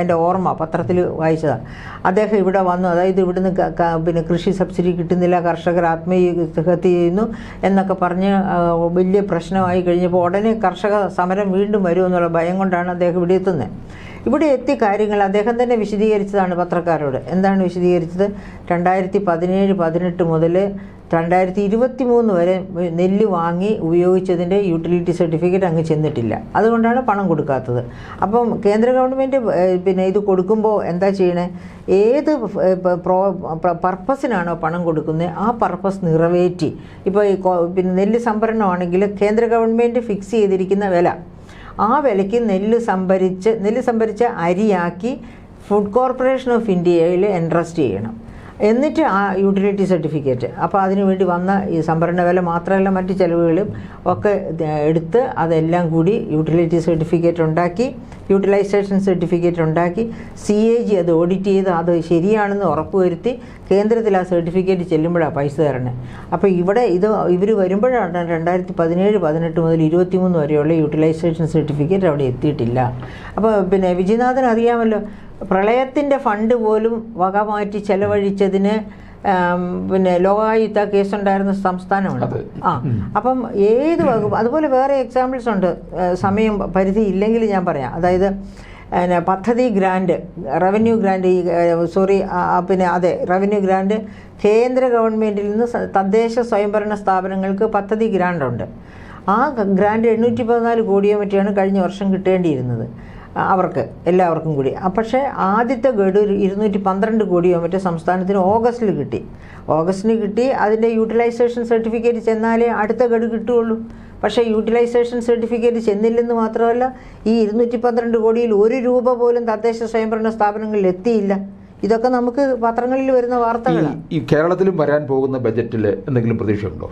എൻ്റെ ഓർമ്മ, പത്രത്തിൽ വായിച്ചതാണ്. അദ്ദേഹം ഇവിടെ വന്നു. അതായത് ഇവിടുന്ന് പിന്നെ കൃഷി സബ്സിഡി കിട്ടുന്നില്ല, കർഷകർ ആത്മഹത്യ ചെയ്യുന്നു എന്നൊക്കെ പറഞ്ഞ് വലിയ പ്രശ്നമായി കഴിഞ്ഞപ്പോൾ ഉടനെ കർഷക സമരം വീണ്ടും വരുമെന്നുള്ള ഭയം കൊണ്ടാണ് അദ്ദേഹം ഇവിടെ എത്തുന്നത്. ഇവിടെ എത്തി കാര്യങ്ങൾ അദ്ദേഹം തന്നെ വിശദീകരിച്ചതാണ് പത്രക്കാരോട്. എന്താണ് വിശദീകരിച്ചത്? 2017-18 മുതൽ 2023 വരെ നെല്ല് വാങ്ങി ഉപയോഗിച്ചതിൻ്റെ യൂട്ടിലിറ്റി സർട്ടിഫിക്കറ്റ് അങ്ങ് ചെന്നിട്ടില്ല. അതുകൊണ്ടാണ് പണം കൊടുക്കാത്തത്. അപ്പം കേന്ദ്ര ഗവൺമെൻറ് പിന്നെ ഇത് കൊടുക്കുമ്പോൾ എന്താ ചെയ്യണേ? ഏത് പർപ്പസിനാണോ പണം കൊടുക്കുന്നത് ആ പർപ്പസ് നിറവേറ്റി. ഇപ്പോൾ പിന്നെ നെല്ല് സംഭരണമാണെങ്കിൽ കേന്ദ്ര ഗവൺമെൻറ് ഫിക്സ് ചെയ്തിരിക്കുന്ന വില, ആ വിലയ്ക്ക് നെല്ല് സംഭരിച്ച അരിയാക്കി ഫുഡ് കോർപ്പറേഷൻ ഓഫ് ഇന്ത്യയിൽ എൻട്രസ്റ്റ് ചെയ്യണം. എന്നിട്ട് ആ യൂട്ടിലിറ്റി സർട്ടിഫിക്കറ്റ്, അപ്പോൾ അതിനുവേണ്ടി വന്ന ഈ സംഭരണ വില മാത്രമല്ല മറ്റ് ചിലവുകളും ഒക്കെ എടുത്ത് അതെല്ലാം കൂടി യൂട്ടിലിറ്റി സർട്ടിഫിക്കറ്റ് ഉണ്ടാക്കി, യൂട്ടിലൈസേഷൻ സർട്ടിഫിക്കറ്റ് ഉണ്ടാക്കി CAG അത് ഓഡിറ്റ് ചെയ്ത് അത് ശരിയാണെന്ന് ഉറപ്പുവരുത്തി കേന്ദ്രത്തിൽ ആ സർട്ടിഫിക്കറ്റ് ചെല്ലുമ്പോഴാണ് പൈസ തരണേ. അപ്പോൾ ഇവിടെ ഇവർ വരുമ്പോഴാണ് 2017-18 മുതൽ 23 വരെയുള്ള യൂട്ടിലൈസേഷൻ സർട്ടിഫിക്കറ്റ് അവിടെ എത്തിയിട്ടില്ല. അപ്പോൾ പിന്നെ വിജയനാഥൻ അറിയാമല്ലോ, പ്രളയത്തിൻ്റെ ഫണ്ട് പോലും വകമാറ്റി ചെലവഴിച്ചതിന് പിന്നെ ലോകായുക്ത കേസുണ്ടായിരുന്ന സംസ്ഥാനമാണ്. അപ്പം ഏത് വകുപ്പ്, അതുപോലെ വേറെ എക്സാമ്പിൾസ് ഉണ്ട്. സമയം പരിധി ഇല്ലെങ്കിൽ ഞാൻ പറയാം. അതായത് പദ്ധതി grand, revenue grand, revenue grand കേന്ദ്ര ഗവൺമെൻറ്റിൽ നിന്ന് തദ്ദേശ സ്വയംഭരണ സ്ഥാപനങ്ങൾക്ക് പദ്ധതി ഗ്രാൻഡുണ്ട്. ആ ഗ്രാൻഡ് 814 കോടിയോ മറ്റാണ് കഴിഞ്ഞ വർഷം കിട്ടേണ്ടിയിരുന്നത് അവർക്ക് എല്ലാവർക്കും കൂടി. പക്ഷേ ആദ്യത്തെ ഗഡു 212 കോടിയോ മറ്റേ സംസ്ഥാനത്തിന് ഓഗസ്റ്റിൽ കിട്ടി. അതിൻ്റെ യൂട്ടിലൈസേഷൻ സർട്ടിഫിക്കറ്റ് ചെന്നാലേ അടുത്ത ഗഡു കിട്ടുകയുള്ളൂ. പക്ഷേ യൂട്ടിലൈസേഷൻ സർട്ടിഫിക്കറ്റ് ചെന്നില്ലെന്ന് മാത്രമല്ല, ഈ 212 കോടിയിൽ 1 രൂപ പോലും തദ്ദേശ സ്വയംഭരണ സ്ഥാപനങ്ങളിൽ എത്തിയില്ല. ഇതൊക്കെ നമുക്ക് പത്രങ്ങളിൽ വരുന്ന വാർത്തകളാണ്. ഈ കേരളത്തിലും വരാൻ പോകുന്ന ബജറ്റിൽ എന്തെങ്കിലും പ്രതീക്ഷയുണ്ടോ?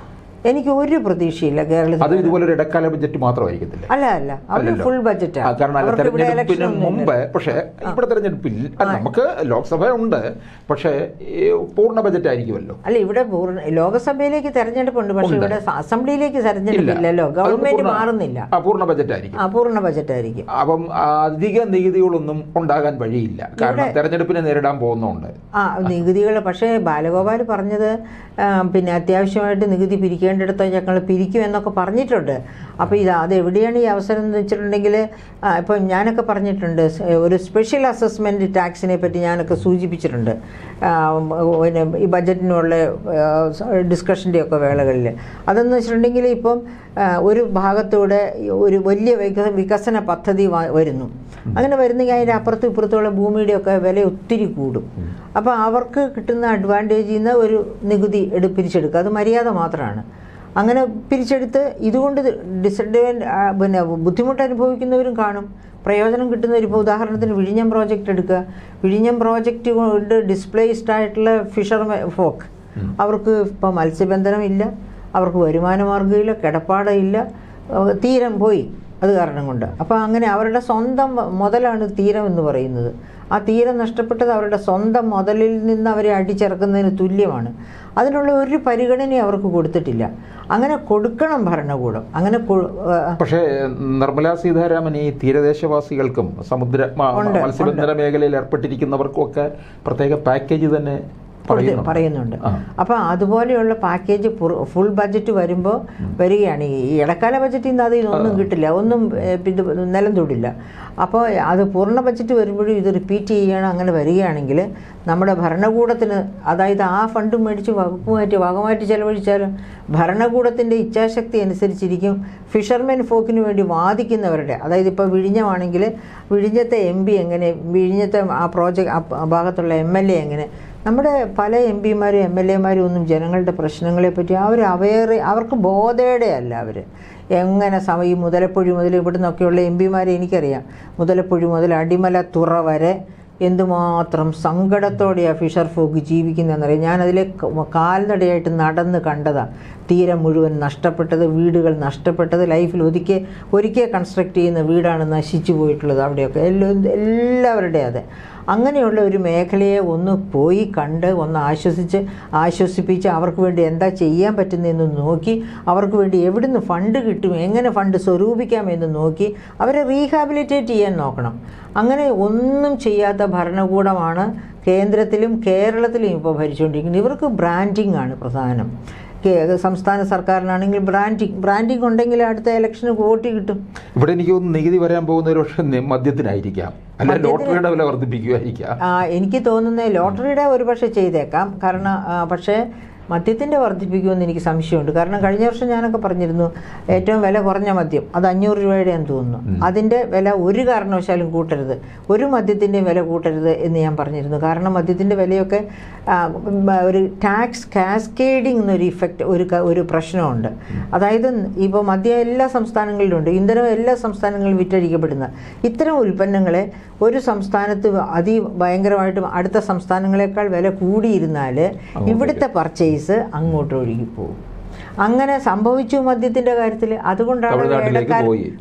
എനിക്ക് ഒരു പ്രതീക്ഷയില്ല കേരളത്തിൽ. അത് ഇതുപോലെ ഒരു ഇടക്കാല ബജറ്റ് മാത്രമായിരിക്കത്തില്ല. അല്ല അവർ ഫുൾ ബജറ്റാണ്. കാരണം തെരഞ്ഞെടുപ്പിന് മുമ്പ്, പക്ഷേ ഇവിടെ തെരഞ്ഞെടുപ്പിൽ നമുക്ക് ലോക്സഭ ഉണ്ട്, പക്ഷേ പൂർണ്ണ ബജറ്റ് ആയിരിക്കുമല്ലോ. അല്ല, ഇവിടെ ലോകസഭയിലേക്ക് തെരഞ്ഞെടുപ്പുണ്ട്, പക്ഷേ ഇവിടെ അസംബ്ലിയിലേക്ക് തെരഞ്ഞെടുപ്പില്ലല്ലോ. ഗവൺമെന്റ് മാറുന്നില്ല. പൂർണ്ണ ബജറ്റ് ആയിരിക്കും. അപ്പം അധിക നികുതികളൊന്നും ഉണ്ടാകാൻ വഴിയില്ല, കാരണം തെരഞ്ഞെടുപ്പിനെ നേരിടാൻ പോകുന്നുണ്ട്. നികുതികൾ, പക്ഷേ ബാലഗോപാൽ പറഞ്ഞത് പിന്നെ അത്യാവശ്യമായിട്ട് നികുതി പിരിക്കേണ്ടിടത്ത് ഞങ്ങൾ പിരിക്കും എന്നൊക്കെ പറഞ്ഞിട്ടുണ്ട്. അപ്പോൾ അതെവിടെയാണ് ഈ അവസരം എന്ന് വെച്ചിട്ടുണ്ടെങ്കിൽ, ഇപ്പം ഞാനൊക്കെ പറഞ്ഞിട്ടുണ്ട്, ഒരു സ്പെഷ്യൽ അസസ്മെൻറ്റ് ടാക്സിനെ പറ്റി ഞാനൊക്കെ സൂചിപ്പിച്ചിട്ടുണ്ട് പിന്നെ ഈ ബജറ്റിനുള്ള ഡിസ്കഷൻ്റെയൊക്കെ വേളകളിൽ. അതെന്ന് വെച്ചിട്ടുണ്ടെങ്കിൽ ഇപ്പം ഒരു ഭാഗത്തൂടെ ഒരു വലിയ വികസന പദ്ധതി വരുന്നു. അങ്ങനെ വരുന്നെങ്കിൽ അതിൻ്റെ അപ്പുറത്തും ഇപ്പുറത്തുള്ള ഭൂമിയുടെയൊക്കെ വില ഒത്തിരി കൂടും. അപ്പോൾ അവർക്ക് കിട്ടുന്ന അഡ്വാൻറ്റേജിൽ നിന്ന് ഒരു നികുതി പിരിച്ചെടുക്കുക, അത് മര്യാദ മാത്രമാണ്. അങ്ങനെ പിരിച്ചെടുത്ത് ഇതുകൊണ്ട് പിന്നെ ബുദ്ധിമുട്ട് അനുഭവിക്കുന്നവരും കാണും, പ്രയോജനം കിട്ടുന്നവർ. ഇപ്പോൾ ഉദാഹരണത്തിന് വിഴിഞ്ഞം പ്രോജക്റ്റ് എടുക്കുക. വിഴിഞ്ഞം പ്രോജക്റ്റ് കൊണ്ട് ഡിസ്പ്ലേസ്ഡ് ആയിട്ടുള്ള ഫിഷർ ഫോക്ക്, അവർക്ക് ഇപ്പോൾ മത്സ്യബന്ധനം ഇല്ല, അവർക്ക് വരുമാന മാർഗ്ഗമില്ല, കിടപ്പാടമില്ല, തീരം പോയി അത് കാരണം കൊണ്ട്. അപ്പോൾ അങ്ങനെ അവരുടെ സ്വന്തം മുതലാണ് തീരം എന്ന് പറയുന്നത്. ആ തീരം നഷ്ടപ്പെട്ടത് അവരുടെ സ്വന്തം മുതലിൽ നിന്ന് അവരെ അടിച്ചിറക്കുന്നതിന് തുല്യമാണ്. അതിനുള്ള ഒരു പരിഗണനയും അവർക്ക് കൊടുത്തിട്ടില്ല. അങ്ങനെ കൊടുക്കണം ഭരണകൂടം. അങ്ങനെ പക്ഷേ നിർമ്മലാ സീതാരാമൻ ഈ തീരദേശവാസികൾക്കും മത്സ്യബന്ധന മേഖലയിൽ ഏർപ്പെട്ടിരിക്കുന്നവർക്കും ഒക്കെ പ്രത്യേക പാക്കേജ് തന്നെ പറയുന്നുണ്ട്. അപ്പം അതുപോലെയുള്ള പാക്കേജ് ഫുൾ ബഡ്ജറ്റ് വരുമ്പോൾ വരികയാണ്. ഈ ഇടക്കാല ബഡ്ജറ്റിൽ നിന്ന് അതിനൊന്നും കിട്ടില്ല, ഒന്നും നിലം തൊടില്ല. അപ്പോൾ അത് പൂർണ്ണ ബഡ്ജറ്റ് വരുമ്പോഴും ഇത് റിപ്പീറ്റ് ചെയ്യണം. അങ്ങനെ വരികയാണെങ്കിൽ നമ്മുടെ ഭരണകൂടത്തിന്, അതായത് ആ ഫണ്ട് മേടിച്ച് വകമാറ്റി ചെലവഴിച്ചാലും ഭരണകൂടത്തിൻ്റെ ഇച്ഛാശക്തി അനുസരിച്ചിരിക്കും ഫിഷർമെൻ ഫോക്കിന് വേണ്ടി വാദിക്കുന്നവരുടെ. അതായത് ഇപ്പോൾ വിഴിഞ്ഞമാണെങ്കിൽ വിഴിഞ്ഞത്തെ MP എങ്ങനെ, വിഴിഞ്ഞത്തെ ആ ഭാഗത്തുള്ള MLA എങ്ങനെ. നമ്മുടെ പല MP-മാരും MLA-മാരും ഒന്നും ജനങ്ങളുടെ പ്രശ്നങ്ങളെപ്പറ്റി അവർക്ക് ബോധയുടെ അല്ല. അവർ എങ്ങനെ ഈ മുതലപ്പൊഴി മുതൽ ഇവിടെ നിന്നൊക്കെയുള്ള MP-മാരെ എനിക്കറിയാം. മുതലപ്പൊഴി മുതൽ അടിമല തുറ വരെ എന്തുമാത്രം സങ്കടത്തോടെയാണ് ഫിഷർ ഫോക്ക് ജീവിക്കുന്നതെന്നറിയാം. ഞാനതിലെ കാൽനടയായിട്ട് നടന്ന് കണ്ടതാണ്. തീരം മുഴുവൻ നഷ്ടപ്പെട്ടത്, വീടുകൾ നഷ്ടപ്പെട്ടത്, ലൈഫിൽ ഒരിക്കൽ കൺസ്ട്രക്റ്റ് ചെയ്യുന്ന വീടാണ് നശിച്ചു പോയിട്ടുള്ളത് അവിടെയൊക്കെ. എല്ലാവരുടെ അതെ. അങ്ങനെയുള്ള ഒരു മേഖലയെ ഒന്ന് പോയി കണ്ട് ഒന്ന് ആശ്വസിപ്പിച്ച് അവർക്ക് വേണ്ടി എന്താ ചെയ്യാൻ പറ്റുന്നതെന്ന് നോക്കി, അവർക്ക് വേണ്ടി എവിടുന്ന് ഫണ്ട് കിട്ടും, എങ്ങനെ ഫണ്ട് സ്വരൂപിക്കാമെന്ന് നോക്കി അവരെ റീഹാബിലിറ്റേറ്റ് ചെയ്യാൻ നോക്കണം. അങ്ങനെ ഒന്നും ചെയ്യാത്ത ഭരണകൂടമാണ് കേന്ദ്രത്തിലും കേരളത്തിലും ഇപ്പോൾ ഭരിച്ചുകൊണ്ടിരിക്കുന്നത്. ഇവർക്ക് ബ്രാൻഡിങ് ആണ് പ്രധാനം. സംസ്ഥാന സർക്കാരിനാണെങ്കിൽ ബ്രാൻഡിങ് ഉണ്ടെങ്കിൽ അടുത്ത ഇലക്ഷന് വോട്ട് കിട്ടും. ഇവിടെ എനിക്ക് തോന്നുന്നു നികുതി വരാൻ പോകുന്ന ഒരു പക്ഷേ മദ്യത്തിനായിരിക്കാം, അല്ല ലോട്ടറിയുടെ വില വർദ്ധിപ്പിക്കുമായിരിക്കാം. എനിക്ക് തോന്നുന്നത് ലോട്ടറിയുടെ ഒരു പക്ഷേ ചെയ്തേക്കാം. കാരണം പക്ഷേ മദ്യത്തിൻ്റെ വർദ്ധിപ്പിക്കുമെന്ന് എനിക്ക് സംശയമുണ്ട്. കാരണം കഴിഞ്ഞ വർഷം ഞാനൊക്കെ പറഞ്ഞിരുന്നു ഏറ്റവും വില കുറഞ്ഞ മദ്യം അത് 500 രൂപയുടെയാണെന്ന് തോന്നുന്നു. അതിൻ്റെ വില ഒരു കാരണവശാലും കൂട്ടരുത്, ഒരു മദ്യത്തിൻ്റെയും വില കൂട്ടരുത് എന്ന് ഞാൻ പറഞ്ഞിരുന്നു. കാരണം മദ്യത്തിൻ്റെ വിലയൊക്കെ ഒരു ടാക്സ് കാസ്കേഡിംഗ് എന്നൊരു ഇഫക്റ്റ് ഒരു പ്രശ്നമുണ്ട്. അതായത് ഇപ്പോൾ മദ്യം എല്ലാ സംസ്ഥാനങ്ങളിലും ഉണ്ട്, ഇന്ധനം എല്ലാ സംസ്ഥാനങ്ങളിലും വിറ്റഴിക്കപ്പെടുന്ന ഇത്തരം ഉൽപ്പന്നങ്ങളെ ഒരു സംസ്ഥാനത്ത് ഭയങ്കരമായിട്ടും അടുത്ത സംസ്ഥാനങ്ങളെക്കാൾ വില കൂടിയിരുന്നാൽ ഇവിടുത്തെ പർച്ചേസ് അങ്ങോട്ട് ഒഴുകിപ്പോകും. അങ്ങനെ സംഭവിച്ചു മദ്യത്തിൻ്റെ കാര്യത്തിൽ. അതുകൊണ്ടാണ്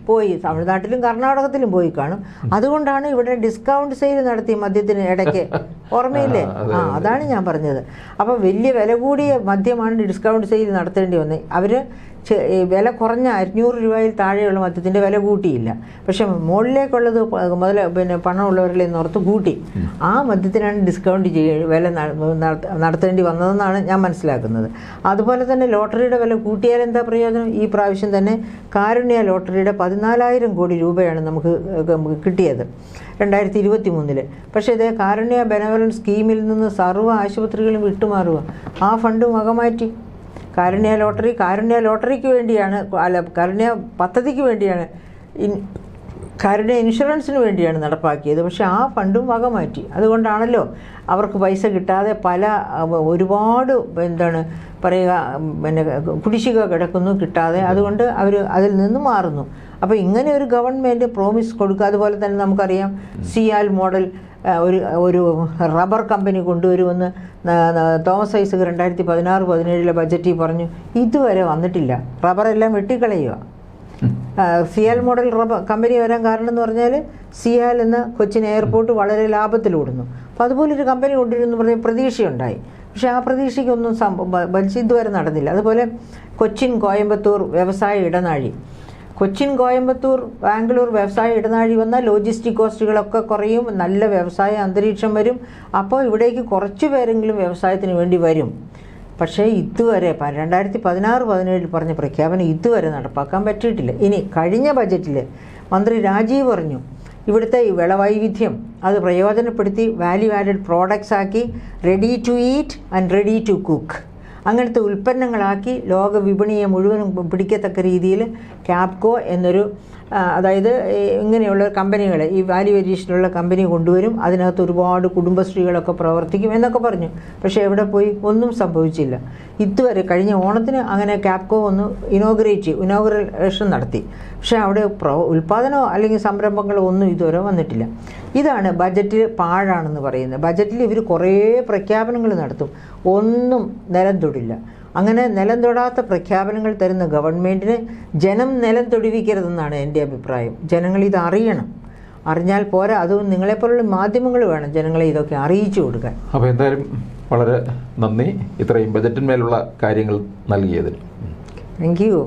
പോയി തമിഴ്നാട്ടിലും കർണാടകത്തിലും പോയി കാണും. അതുകൊണ്ടാണ് ഇവിടെ ഡിസ്കൗണ്ട് സെയിൽ നടത്തി മദ്യത്തിന് ഇടയ്ക്ക്, ഓർമ്മയില്ലേ? അതാണ് ഞാൻ പറഞ്ഞത്. അപ്പോൾ വലിയ വില കൂടിയ മദ്യമാണ് ഡിസ്കൗണ്ട് സെയിൽ നടത്തേണ്ടി വന്നത്. അവർ വില കുറഞ്ഞ 500 രൂപയിൽ താഴെയുള്ള മദ്യത്തിൻ്റെ വില കൂട്ടിയില്ല. പക്ഷെ മുകളിലേക്കുള്ളത് പണമുള്ളവരിൽ നിന്നോർത്ത് കൂട്ടി. ആ മദ്യത്തിനാണ് ഡിസ്കൗണ്ട് വില നടത്തേണ്ടി വന്നതെന്നാണ് ഞാൻ മനസ്സിലാക്കുന്നത്. അതുപോലെ തന്നെ ലോട്ടറിയുടെ വില കൂട്ടിയാൽ എന്താ പ്രയോജനം? ഈ പ്രാവശ്യം തന്നെ കാരുണ്യ ലോട്ടറിയുടെ 14,000 കോടി രൂപയാണ് നമുക്ക് കിട്ടിയത് 2023. പക്ഷേ ഇതേ കാരുണ്യ ബെനവലൻസ് സ്കീമിൽ നിന്ന് സർവ്വ ആശുപത്രികളും വിട്ടുമാറുക. ആ ഫണ്ട് വകമാറ്റി കാരുണ്യ ലോട്ടറിക്ക് വേണ്ടിയാണ്, അല്ല കാരുണ്യ പദ്ധതിക്ക് വേണ്ടിയാണ്, കാരുണ്യ ഇൻഷുറൻസിന് വേണ്ടിയാണ് നടപ്പാക്കിയത്. പക്ഷേ ആ ഫണ്ടും വകമാറ്റി. അതുകൊണ്ടാണല്ലോ അവർക്ക് പൈസ കിട്ടാതെ ഒരുപാട് കുടിശ്ശിക കിടക്കുന്നു കിട്ടാതെ. അതുകൊണ്ട് അവർ അതിൽ നിന്ന് മാറുന്നു. അപ്പോൾ ഇങ്ങനെ ഒരു ഗവൺമെൻറ് പ്രോമിസ് കൊടുക്കുക. അതുപോലെ തന്നെ നമുക്കറിയാം സിയാൽ മോഡൽ ഒരു റബ്ബർ കമ്പനി കൊണ്ടുവരുമെന്ന് തോമസ് ഐസക് 2016-17 ബഡ്ജറ്റിൽ പറഞ്ഞു. ഇതുവരെ വന്നിട്ടില്ല. റബ്ബറെല്ലാം വെട്ടിക്കളയുക. സിയാൽ മോഡൽ റബ്ബർ കമ്പനി വരാൻ കാരണം എന്ന് പറഞ്ഞാൽ സിയാൽ എന്ന കൊച്ചിൻ എയർപോർട്ട് വളരെ ലാഭത്തിലോടുന്നു. അപ്പോൾ അതുപോലൊരു കമ്പനി കൊണ്ടുവരുമെന്ന് പറഞ്ഞ പ്രതീക്ഷയുണ്ടായി. പക്ഷേ ആ പ്രതീക്ഷയ്ക്കൊന്നും ഇതുവരെ നടന്നില്ല. അതുപോലെ കൊച്ചിൻ കോയമ്പത്തൂർ വ്യവസായ ഇടനാഴി, കൊച്ചിൻ കോയമ്പത്തൂർ ബാംഗ്ലൂർ വ്യവസായ ഇടനാഴി വന്നാൽ ലോജിസ്റ്റിക് കോസ്റ്റുകളൊക്കെ കുറയും, നല്ല വ്യവസായ അന്തരീക്ഷം വരും. അപ്പോൾ ഇവിടേക്ക് കുറച്ച് പേരെങ്കിലും വ്യവസായത്തിന് വേണ്ടി വരും. പക്ഷേ ഇതുവരെ 2016-17 പറഞ്ഞ പ്രഖ്യാപനം ഇതുവരെ നടപ്പാക്കാൻ പറ്റിയിട്ടില്ല. ഇനി കഴിഞ്ഞ ബജറ്റിൽ മന്ത്രി രാജീവ് പറഞ്ഞു ഇവിടുത്തെ ഈ വിളവൈവിധ്യം അത് പ്രയോജനപ്പെടുത്തി വാല്യൂ ആഡഡ് പ്രോഡക്ട്സ് ആക്കി ready to eat and ready to cook അങ്ങനത്തെ ഉൽപ്പന്നങ്ങളാക്കി ലോക വിപണിയെ മുഴുവനും പിടിക്കത്തക്ക രീതിയിൽ ക്യാപ്കോ എന്നൊരു അതായത് ഇങ്ങനെയുള്ള കമ്പനികളെ ഈ വാല്യൂ അഡീഷനുള്ള കമ്പനി കൊണ്ടുവരും. അതിനകത്ത് ഒരുപാട് കുടുംബശ്രീകളൊക്കെ പ്രവർത്തിക്കും എന്നൊക്കെ പറഞ്ഞു. പക്ഷേ എവിടെ പോയി? ഒന്നും സംഭവിച്ചില്ല. ഇതുവരെ കഴിഞ്ഞ ഓണത്തിന് അങ്ങനെ ക്യാപ്കോ ഒന്ന് ഇനോഗ്രേഷൻ നടത്തി. പക്ഷേ അവിടെ ഉൽപ്പാദനമോ അല്ലെങ്കിൽ സംരംഭങ്ങളോ ഒന്നും ഇതുവരെ വന്നിട്ടില്ല. ഇതാണ് ബജറ്റ് പാഴാണെന്ന് പറയുന്നത്. ബജറ്റിൽ ഇവർ കുറേ പ്രഖ്യാപനങ്ങൾ നടത്തും, ഒന്നും നിലം തൊടില്ല. അങ്ങനെ നിലം തൊടാത്ത പ്രഖ്യാപനങ്ങൾ തരുന്ന ഗവൺമെൻറ്റിന് ജനം നിലം തൊടിവിക്കരുതെന്നാണ് എൻ്റെ അഭിപ്രായം. ജനങ്ങൾ ഇത് അറിയണം. അറിഞ്ഞാൽ പോരാ, അതും നിങ്ങളെപ്പോലുള്ള മാധ്യമങ്ങൾ വേണം ജനങ്ങളെ ഇതൊക്കെ അറിയിച്ചു കൊടുക്കാൻ. അപ്പോൾ എന്തായാലും വളരെ നന്ദി ഇത്രയും ബജറ്റിന്മേലുള്ള കാര്യങ്ങൾ നൽകിയതിന്. Thank you.